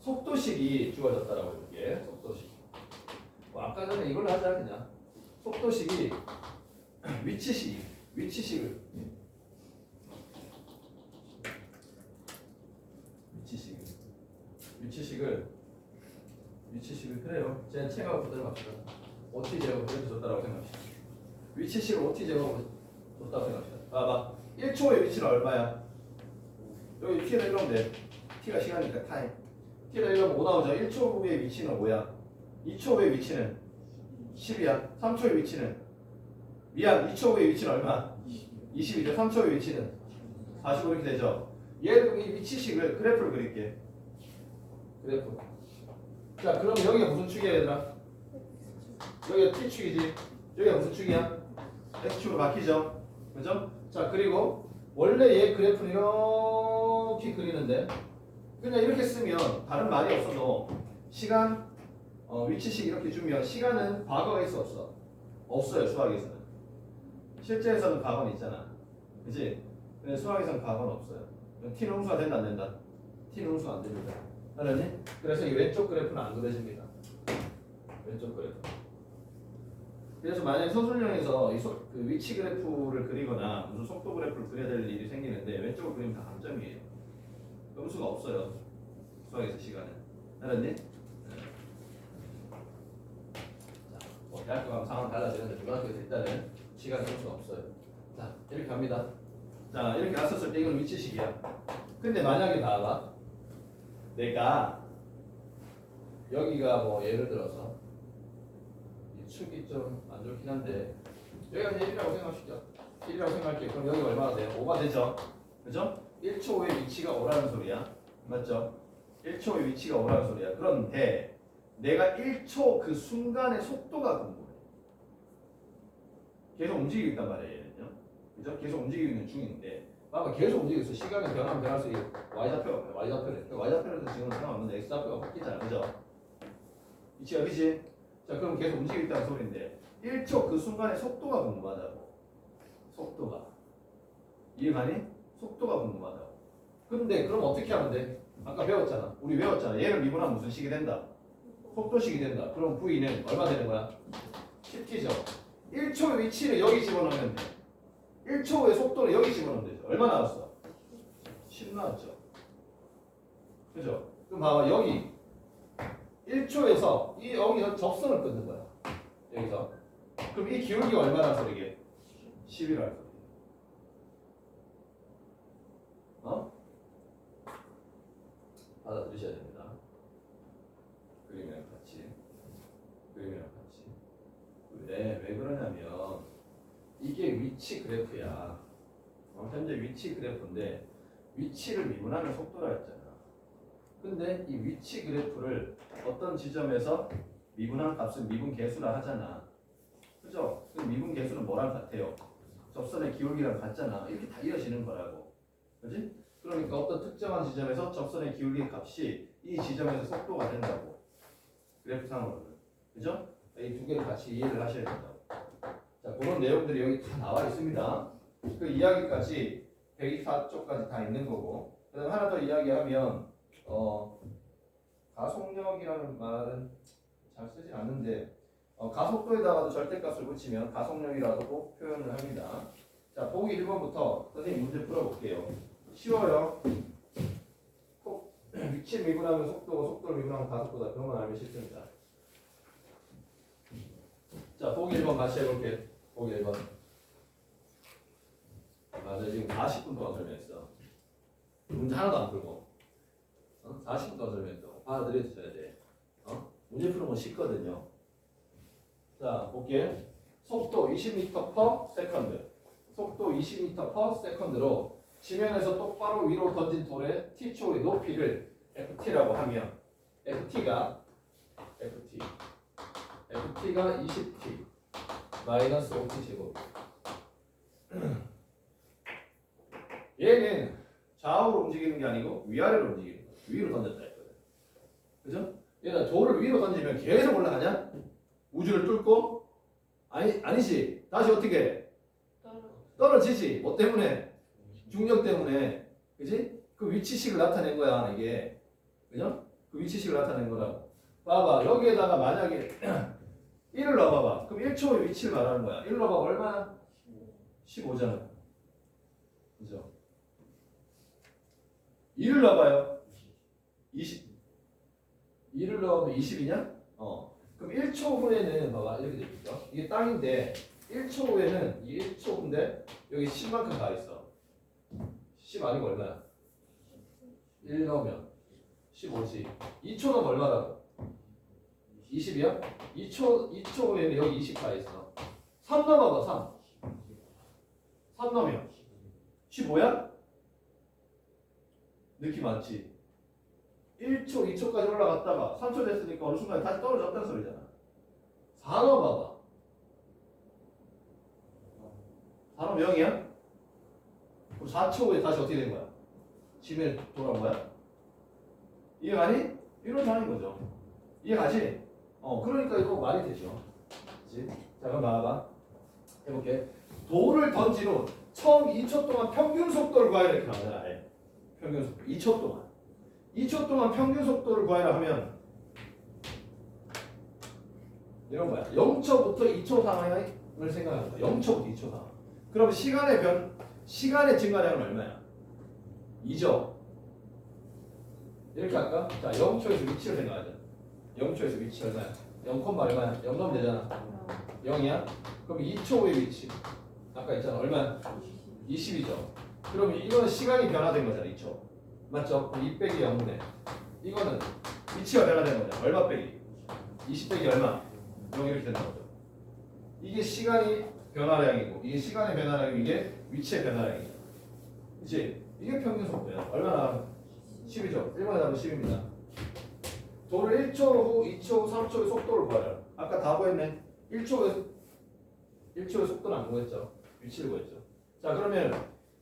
속도식이 주어졌다라고 해볼게. 속도식. 뭐 아까 전에 이걸로 하자 그냥. 속도식이 위치식을 그래요. 제 체가 그대로 갑시다. OT 제곱 그래도 줬다라고 생각합시다. 위치식을 OT 제곱 줬다고 생각합시다. 봐봐. 1초의 위치는 얼마야? 여기 t를 이러면 돼. t가 시간이니까 타임. t를 이러면 5 나오죠. 1초 후의 위치는 5야. 2초 후의 위치는 10이야. 3초 후의 위치는 2초 후의 위치는 얼마? 20이죠. 3초 후의 위치는 45 이렇게 되죠. 얘도 이 위치식을 그래프를 그릴게. 그래프. 자, 그럼 여기가 무슨 축이야, 얘들아? 여기가 t축이지. 여기가 무슨 축이야? x축으로 바뀌죠. 그죠? 자, 그리고 원래 얘 그래프는 이렇게 그리는데 그냥 이렇게 쓰면 다른 말이 없어도 시간 위치식 이렇게 주면 시간은 과거가 있어 없어? 없어요. 수학에서는. 실제에서는 과거는 있잖아. 그치? 근데 수학에서는 과거는 없어요. t는 음수가 된다 안 된다? t는 음수가 안 됩니다. 알았니? 그래서 이 왼쪽 그래프는 안 그려집니다. 왼쪽 그래프. 그래서 만약에 서술형에서 그 위치 그래프를 그리거나 무슨 속도 그래프를 그려야 될 일이 생기는데 왼쪽을 그리면 다 감점이에요. 음수가 없어요. 수학에서 시간은. 알았니? 자, 뭐 대학교 가면 상황 달라지는데 중학교에서 일단은 시간 음수가 없어요. 자, 이렇게 갑니다. 자, 이렇게 갔었을 때 이건 위치식이야. 근데 만약에 봐봐. 내가 여기가 뭐 예를 들어서 이 축이 좀 안 좋긴 한데 여기가 이제 1이라고 생각하시죠. 1이라고 생각할게요. 그럼 여기 얼마나 돼요? 5가 되죠. 그죠? 1초 후에 위치가 5라는 소리야. 맞죠? 1초 후에 위치가 5라는 소리야. 그런데 내가 1초 그 순간의 속도가 궁금해. 계속 움직이고 있단 말이에요. 얘는요. 그죠? 계속 움직이고 있는 중인데 봐봐 계속 움직이고 있어. 시간이 변하면 변할수록 y좌표는 지금은 상관없는데 x좌표가 바뀌잖아. 그죠? 위치가 그지? 자 그럼 계속 움직이고 있다는 소리인데 1초 그 순간의 속도가 궁금하다고. 속도가 이해가니? 속도가 궁금하다고. 근데 그럼 어떻게 하면 돼? 아까 배웠잖아. 우리 외웠잖아. 얘를 미분하면 무슨 식이 된다? 속도식이 된다. 그럼 v는 얼마 되는 거야? 10t죠. 1초의 위치를 여기 집어넣으면 돼. 1초 후의 속도를 여기 집어넣으면 되죠. 얼마 나왔어? 10 나왔죠. 그죠? 그럼 봐봐 여기 1초에서 여기서 접선을 끊는 거야. 여기서. 그럼 이 기울기가 얼마나 소리게? 10이라는 소리. 받아들이셔야 됩니다. 그림이랑 같이. 왜 그러냐면 이게 위치 그래프야. 현재 위치 그래프인데 위치를 미분하는 속도라 했잖아. 근데 이 위치 그래프를 어떤 지점에서 미분한 값은 미분 계수라 하잖아. 그죠? 그 미분 계수는 뭐랑 같아요? 접선의 기울기랑 같잖아. 이렇게 다 이어지는 거라고. 그지? 그러니까 어떤 특정한 지점에서 접선의 기울기 값이 이 지점에서 속도가 된다고. 그래프상으로는. 그죠? 이 두 개를 같이 이해를 하셔야 된다고. 자, 그런 내용들이 여기 다 나와 있습니다. 그 이야기까지 124쪽까지 다 있는 거고. 그다음 하나 더 이야기하면 가속력이라는 말은 잘 쓰진 않는데 가속도에다가도 절대값을 붙이면 가속력이라고 표현을 합니다. 자, 보기 1번부터 선생님 문제 풀어볼게요. 쉬워요. 위치를 미분하면 속도고 속도를 미분하면 가속도다. 그런 건 알면 쉽습니다. 자, 보기 1번 같이 해볼게. 보기 1번. 맞아, 지금 40분 동안 설명했어. 문제 하나도 안 풀고. 40분 동안 설명했어. 받아들여줘야 돼. 문제 푸는 건 쉽거든요. 자, 볼게. 속도 20m/s. 속도 20m/s로 지면에서 똑바로 위로 던진 돌의 t초의 높이를 ft라고 하면 ft가 20t 마이너스 5t 제곱. 얘는 좌우로 움직이는 게 아니고 위아래로 움직이는 거야. 위로 던졌다 했거든. 그죠? 얘는 돌을 위로 던지면 계속 올라가냐? 우주를 뚫고? 아니지. 다시 어떻게? 떨어지지. 뭐 때문에? 중력 때문에. 그지? 그 위치식을 나타낸 거야, 이게. 그죠? 그 위치식을 나타낸 거라고. 봐봐 여기에다가 만약에 1을 넣어봐봐. 그럼 1초의 위치를 말하는 거야. 1 넣어봐 얼마나? 15잖아. 그죠? 2를 넣어봐요. 20. 2를 넣으면 20이냐? 그럼 1초 후에는 봐봐 이렇게 되겠죠. 이게 땅인데 1초 후에는 이 1초 후인데 여기 10만큼 가 있어. 10 아니고 얼마야? 1 넣으면 15지. 2초 넣으면 얼마라고? 20이야? 2초 후에는 여기 20 가 있어. 3 넣어봐 3 넣으면 15야? 느낌 많지? 1초, 2초까지 올라갔다가 3초 됐으니까 어느 순간에 다시 떨어졌다는 소리잖아. 4 넣어봐봐. 4 넣으면 0이야? 그럼 4초 후에 다시 어떻게 된 거야? 집에 돌아온 거야? 이해가니? 이런 상황인 거죠. 이해가지? 그러니까 이거 말이 되죠. 그치? 자, 그럼 봐봐. 해볼게. 돌을 던진 후 처음 2초 동안 평균 속도를 구하라 이렇게 나오잖아. 평균 속도. 2초 동안. 2초 동안 평균 속도를 구하라 하면 이런 거야. 0초부터 2초 상황을 생각하는 거야. 0초부터 2초 상황. 그럼 시간의 증가량은 얼마야? 2죠. 이렇게 할까? 자, 0초에서 위치를 생각하자. 0초에서 위치 얼마야? 0, 얼마야? 0 넣으면 되잖아. 0이야? 그럼 2초 후의 위치. 아까 있잖아. 얼마야? 20이죠. 그럼 이거는 시간이 변화된 거잖아. 2초. 맞죠? 그럼 2 빼기 0분의. 이거는 위치가 변화된 거잖아. 얼마 빼기? 20 빼기 얼마? 0 이렇게 된다는 거죠. 이게 시간이 변화량이고 이게 시간의 변화량이고 이게 위치의 변화량이죠. 그치? 이게 평균 속도야. 얼마나? 10이죠. 1번에 답은 10입니다. 돌을 1초 후, 2초 후, 3초 후 속도를 구하라. 아까 다 구했네. 1초의 속도는 안 구했죠. 위치를 구했죠. 자, 그러면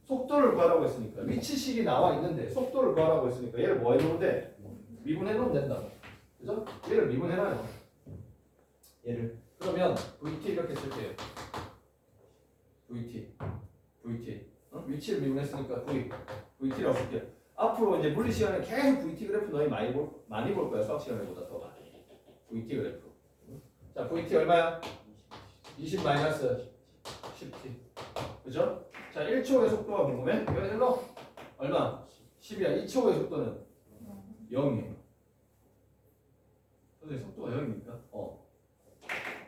속도를 구하라고 했으니까 위치식이 나와 있는데 속도를 구하라고 했으니까 얘를 뭐 해놓으면 돼? 미분해 놓으면 된다. 그죠? 얘를 미분해놔요. 얘를. 그러면 VT 이렇게 쓸게요. VT. 위치를 미분했으니까 VT라고 쓸게요. 앞으로 이제 물리 시간에 계속 VT 그래프 너희 많이 볼 거야. 수학 시간에보다 더 많이. VT 그래프. 자, VT 얼마야? 20 마이너스 10t. 그죠? 자, 1초의 속도가 궁금해? 이거 1로 얼마? 10이야. 2초의 속도는 0이에요. 선생님 속도가 0입니까?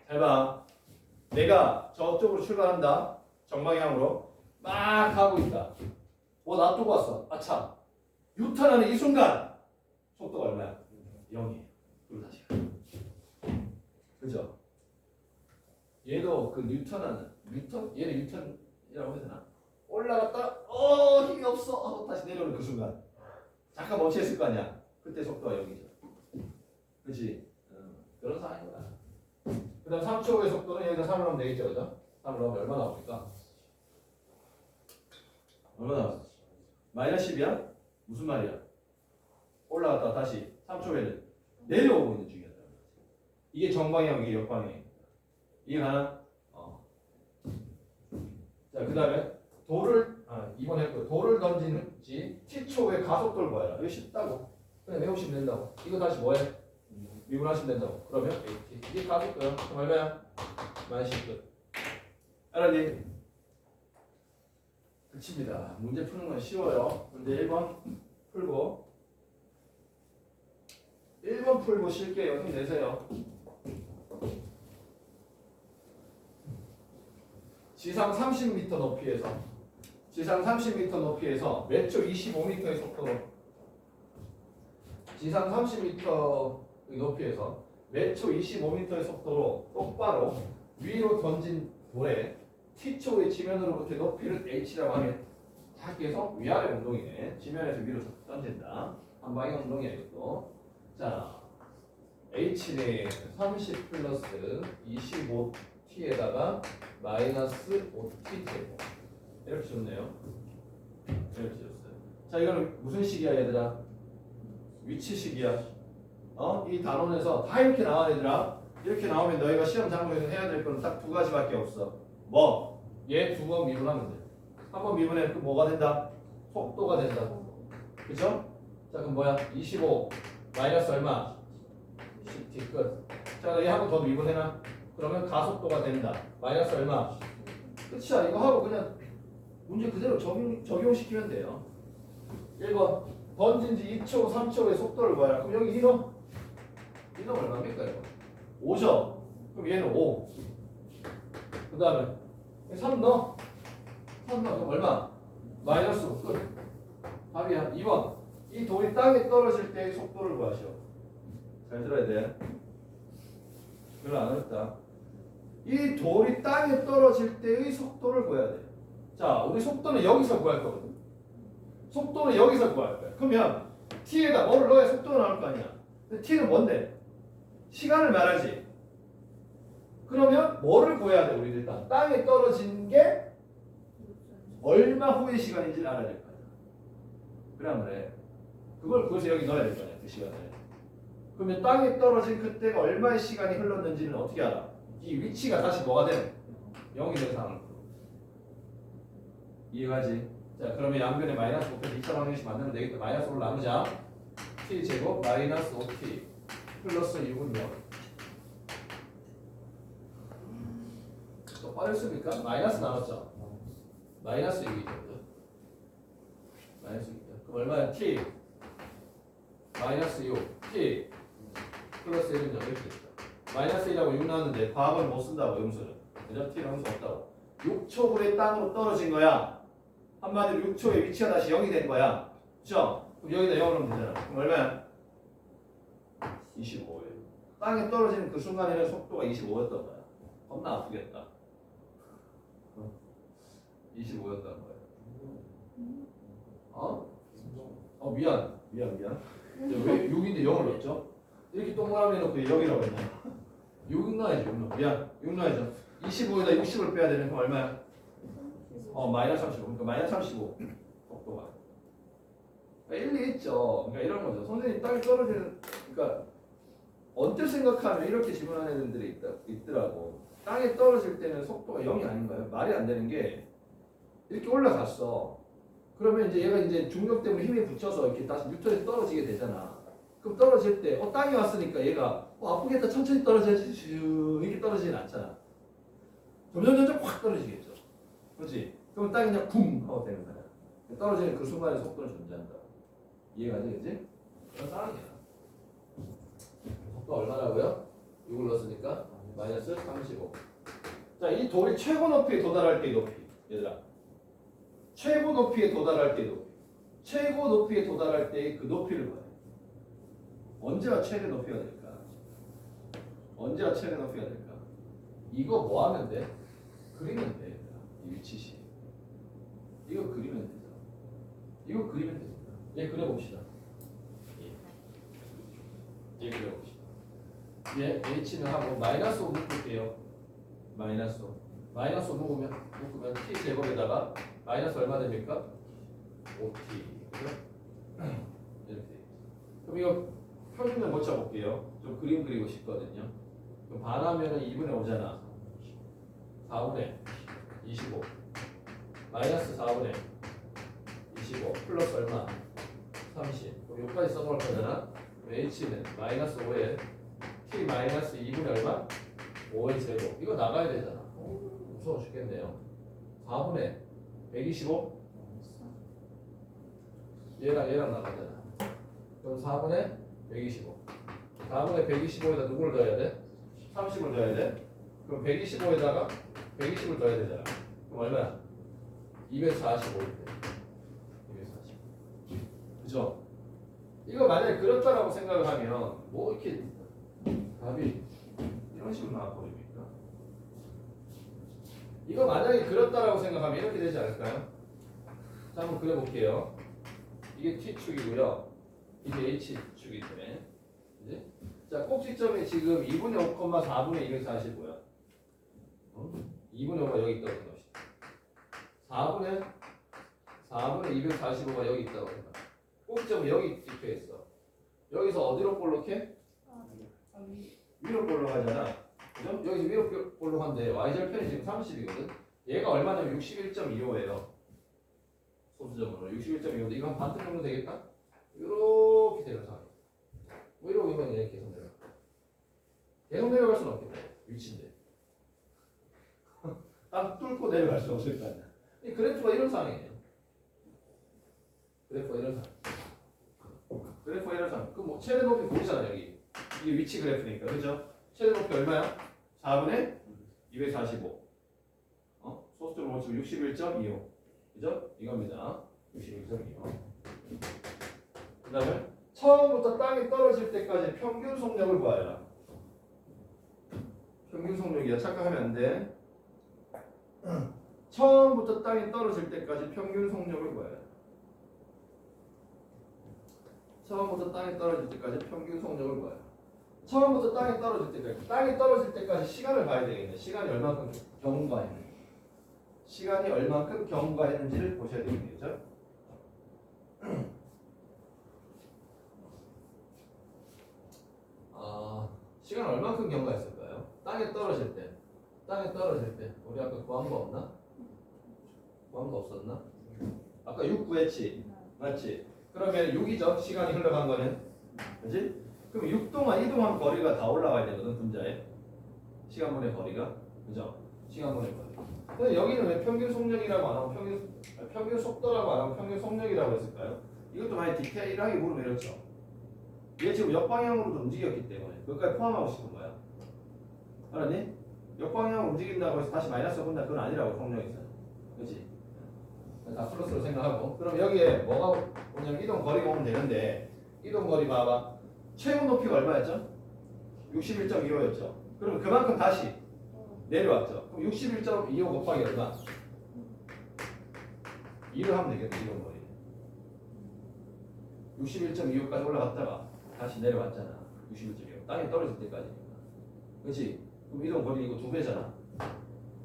잘 봐. 내가 저쪽으로 출발한다. 정방향으로 막 가고 있다. 놔두고 왔어. 아차. 유턴하는 이 순간 속도가 얼마야? 0이에요. 그리고 다시 가. 그죠? 얘도 그 얘는 뉴턴이라고 해야 되나? 올라갔다 힘이 없어 다시 내려오는 그 순간 잠깐 멈춰있을 거 아니야. 그때 속도가 0이죠. 그치? 그런 상황인 거야. 그 다음 3초 후의 속도는 여기다 3을 넣으면 되겠죠. 그죠? 3을 넣으면 얼마 나옵니까? 얼마 나왔어? 마이너스 10이야? 무슨 말이야? 올라갔다가 다시 3초 후에는 내려오고 있는 중이었다. 이게 정방향, 이게 역방향. 이해가나? 자, 그 다음에 이번 했고요. 돌을 던진 후 t초의 가속도를 구하라. 이거 쉽다고. 그냥 외우시면 된다고. 이거 다시 뭐해? 미분하시면 된다고. 그러면 AT. 이게 가속도요. 그럼 얼마야? 마이너스 10. 알았니? 끝입니다. 문제 푸는 건 쉬워요. 문제 1번 풀고 1번 풀고 쉴게요. 힘 내세요. 지상 30m 높이에서 매초 25m의 속도로 지상 30m 높이에서 매초 25m의 속도로 똑바로 위로 던진 돌에 t초의 지면으로부터 높이를 h라고 하면 다 계속 위아래 운동이네. 지면에서 위로 던진다. 한 방향 운동이야 이것도. 자, h는 30 플러스 25t에다가 마이너스 5t 제곱. 이렇게 줬네요. 이렇게 줬어요. 자, 이거는 무슨 식이야 얘들아? 위치식이야. 이 단원에서 다 이렇게 나와 얘들아. 이렇게 나오면 너희가 시험 장소에서 해야 될 건 딱 두 가지밖에 없어. 뭐? 얘 두 번 미분하면 돼. 한 번 미분해 그 뭐가 된다? 속도가 된다. 그죠? 자, 그럼 뭐야? 25 마이너스 얼마? ct 끝. 자, 얘 한 번 더 미분해놔. 그러면 가속도가 된다. 마이너스 얼마? 끝이야. 이거 하고 그냥 문제 그대로 적용시키면 돼요. 1번 던진 지 2초, 3초의 속도를 구하라. 그럼 여기 이놈 얼마입니까? 이거? 5죠. 그럼 얘는 5. 그 다음에 3 넣어. 3 넣어. 그럼 얼마? 마이너스 5. 끝. 답이야. 2번 이 돌이 땅에 떨어질 때의 속도를 구하시오. 잘 들어야 돼. 별로 안 어렵다. 이 돌이 땅에 떨어질 때의 속도를 구해야 돼. 자, 우리 속도는 여기서 구할 거거든. 속도는 여기서 구할 거야. 그러면 t에다 뭐를 넣어야 속도가 나올 거 아니야. 근데 t는 뭔데? 시간을 말하지. 그러면 뭐를 구해야 돼? 우리 일단 땅에 떨어진 게 얼마 후의 시간인지를 알아야 될 거 아니야. 그래 말해. 그걸 구해서 여기 넣어야 될 거 아니야. 그 시간을. 그러면 땅에 떨어진 그때가 얼마의 시간이 흘렀는지는 어떻게 알아? 이 위치가 다시 뭐가 돼? 0이 되는 상황. 이해가지? 자, 그러면 양변에 마이너스 5표 2차 방정식 만들면 되겠다. 마이너스 5를 나누자. t 제곱 마이너스 5t 플러스 6은 0. 또 빠졌습니까? 마이너스 나왔죠? 마이너스 6이 되거든. 마이너스 6이죠. 그럼 얼마야? t 마이너스 6 t 플러스 1은 0 이렇게 됐다. 마이너스 1하고 6 나왔는데 과학을 못 쓴다고 음수는. 그죠? t는 함수 없다고. 6초 후에 땅으로 떨어진 거야. 한마디로 6초에 위치가 다시 0이 된 거야. 그죠? 그럼 여기다 0을 넣으면 되잖아. 그럼 얼마야? 25예요. 땅에 떨어지는 그 순간에는 속도가 25였던 거야. 겁나 아프겠다. 25였던 거야. 미안. 왜 6인데 0을 넣었죠? 이렇게 동그라미 해놓고 0이라고 했나? 6 넣어야지. 6 넣어. 미안. 6 넣어야죠. 25에다 60을 빼야 되는 건 얼마야? 마이너스 35. 그러니까 마이너스 35 속도가. 그러니까 일리 있죠. 그러니까 이런 거죠. 선생님 땅에 떨어지는, 그러니까 언뜻 생각하면 이렇게 질문하는 애들이 있더라고. 땅에 떨어질 때는 속도가 0이 아닌가요? 말이 안 되는 게 이렇게 올라갔어. 그러면 이제 얘가 이제 중력 때문에 힘이 붙여서 이렇게 다시 뉴턴에서 떨어지게 되잖아. 그럼 떨어질 때 땅이 왔으니까 얘가 아프겠다 천천히 떨어져야지 이렇게 떨어지진 않잖아. 점점 확 떨어지겠죠. 그렇지? 그럼 땅이 그냥 쿵 하고 되는 거야. 떨어지는 그 순간에 속도는 존재한다. 이해가 되겠지? 그런 상황이야. 속도 얼마라고요? 6을 넣었으니까 마이너스 35. 자, 이 돌이 최고 높이에 도달할 때의 높이. 얘들아. 최고 높이에 도달할 때의 높이. 최고 높이에 도달할 때의 그 높이를 봐요. 언제가 최대 높이가 될까? 언제가 최대 높이가 될까? 이거 뭐 하면 돼? 그리면 돼. 이 위치시. 이거 그리면 되죠. 이거 그리면 됩니다. 얘 그려봅시다. 얘 그려봅시다. 얘 h는 하고 마이너스 5 묶을게요. 마이너스 5. 마이너스 5 묶으면 t 제곱에다가 마이너스 얼마 됩니까? 5t. 그죠? 이렇게. 그럼 이거 표준을 고쳐볼게요. 좀 그림 그리고 싶거든요. 그럼 반하면은 2분의 5잖아. 4분의 25. 마이너스 4분의 25 플러스 얼마? 30. 그럼 여기까지 써먹을 거잖아. h는 마이너스 5에 t 마이너스 2분의 얼마? 5의 제곱. 이거 나가야 되잖아. 무서워 죽겠네요. 4분의 125? 얘랑 나가잖아. 그럼 4분의 125. 4분의 125에다 누구를 넣어야 돼? 30을 넣어야 돼. 그럼 125에다가 120을 넣어야 되잖아. 그럼 얼마야? 245일 때. 245. 그죠? 이거 만약에 그렇다라고 생각을 하면 뭐 이렇게 답이 이런 식으로 나와버립니까? 이거 만약에 그렇다라고 생각하면 이렇게 되지 않을까요? 자, 한번 그려볼게요. 이게 T축이고요. 이게 H축인데. 그지? 자, 꼭지점이 지금 2분의 5, 4분의 245야. 2분의 5가 여기 있다고 생각합시다. 4분의 245가 여기 있다고 생각합니다. 꼭지점은 여기 찍혀있어. 여기서 어디로 볼록해? 위로 볼록하잖아. 그죠? 여기서 위로 볼록한데 y절편이 지금 30이거든. 얘가 얼마냐면 61.25예요. 소수점으로 61.25인데 이거 한 반트 정도 되겠다? 이렇게 되는 상황. 뭐 이러고 보면 얘 계속 내려가. 계속 내려갈 수는 없겠다. 위치인데. 딱 뚫고 내려갈 수 없을 거 아니야. 이 그래프가 이런 상황이에요. 그래프가 이런 상황. 그래프가 이런 상황. 그뭐 최대 높이 보이잖아 여기. 이게 위치 그래프니까 그죠? 최대 높이 얼마야? 4분의 245. 소수점을 멈추면 61.25. 그죠? 이겁니다. 61.25. 그 다음에 처음부터 땅이 떨어질 때까지 평균 속력을 구하여라. 평균 속력이야. 착각하면 안 돼. 처음부터 땅이 떨어질 때까지 평균 속력을 구하여라. 처음부터 땅이 떨어질 때까지 평균 속력을 구하여라. 처음부터 땅이 떨어질 때까지. 땅이 떨어질 때까지 시간을 봐야 되겠네. 시간이 얼마큼 경과했는지. 시간이 얼마큼 경과했는지를 보셔야 되겠죠. 시간 얼마큼 경과했을까요? 땅에 떨어질 때. 우리 아까 구한 거 없나? 구한 거 없었나? 아까 6 구했지? 맞지? 그러면 6이죠? 시간이 흘러간 거는. 그지? 그럼 6 동안 이동한 거리가 다 올라가야 되거든, 분자에. 시간분의 거리가. 그죠? 시간분의 거리. 근데 여기는 왜 평균 속력이라고 안 하고 평균 속도라고 안 하고 평균 속력이라고 했을까요? 이것도 많이 디테일하게 물어내렸죠. 얘 지금 역방향으로도 움직였기 때문에 그것까지 포함하고 싶은 거야. 알았니? 역방향으로 움직인다고 해서 다시 마이너스 본다 그건 아니라고 속력에서. 그렇지? 다 플러스로 생각하고. 그럼 여기에 뭐가 오냐면 이동 거리가 오면 되는데 이동 거리 봐봐. 최고 높이가 얼마였죠? 61.25였죠. 그럼 그만큼 다시 내려왔죠. 그럼 61.25 곱하기 얼마? 2를 하면 되겠네. 이동 거리. 61.25까지 올라갔다가 다시 내려왔잖아. 61.25. 땅에 떨어질 때까지. 그렇지? 그럼 이동 거리 이거 2배잖아.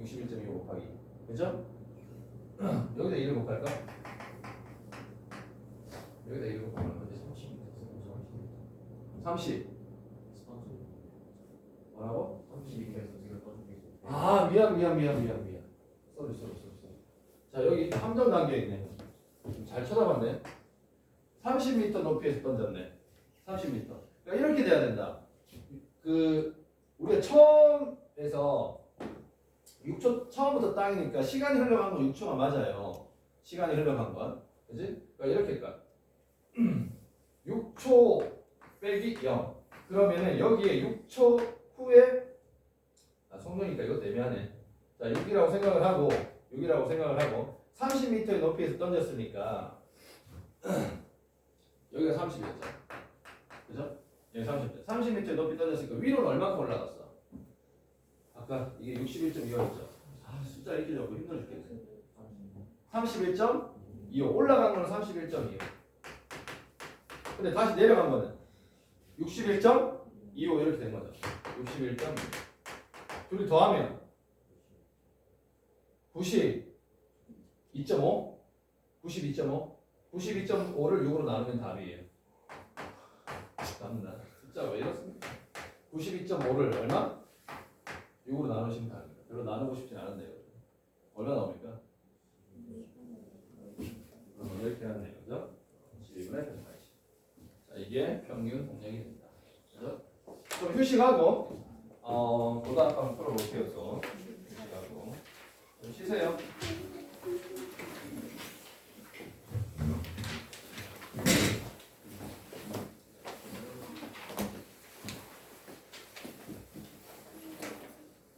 61.25 곱하기. 그죠? 여기다 1을 곱할까? 여기다 1을 곱하면 얼마지? 30. 뭐라고? 32개에서 지금 떠주고 아 미안. 쏘리. 자 여기 함정 단계 있네. 잘 쳐다봤네. 30m 높이에서 던졌네. 30m. 그러니까 이렇게 돼야 된다. 우리가 처음에서 6초 처음부터 땅이니까 시간이 흘러간 건 6초가 맞아요. 시간이 흘러간 건, 그지? 그러니까 이렇게까 6초 빼기 0. 그러면은 여기에 6초 후에 속력이니까 이것도 애매하네. 자 6이라고 생각을 하고 30m의 높이에서 던졌으니까 여기가 30이었죠. 그죠? 여기 30. 30m 높이 던졌으니까 위로는 얼마큼 올라갔어? 아까 이게 61.25였죠. 숫자 읽기 적고 힘들어 죽겠네. 31.25 올라간 거는 31.25. 근데 다시 내려간 거는 61.25 이렇게 된 거죠. 61.25. 둘이 더하면 92.5 92.5를 6으로 나누면 답이에요. 답니다. 숫자가 왜 이렇습니까? 92.5를 얼마? 6으로 나누시면 답니다. 별로 나누고 싶진 않은데요. 얼마 나옵니까? 이렇게 하네요. 그죠? 12분의 180. 자, 이게 평균 동력이 됩니다. 그죠? 좀 휴식하고 고등학교 한번 풀어볼게요. 또 휴식하고 좀 쉬세요.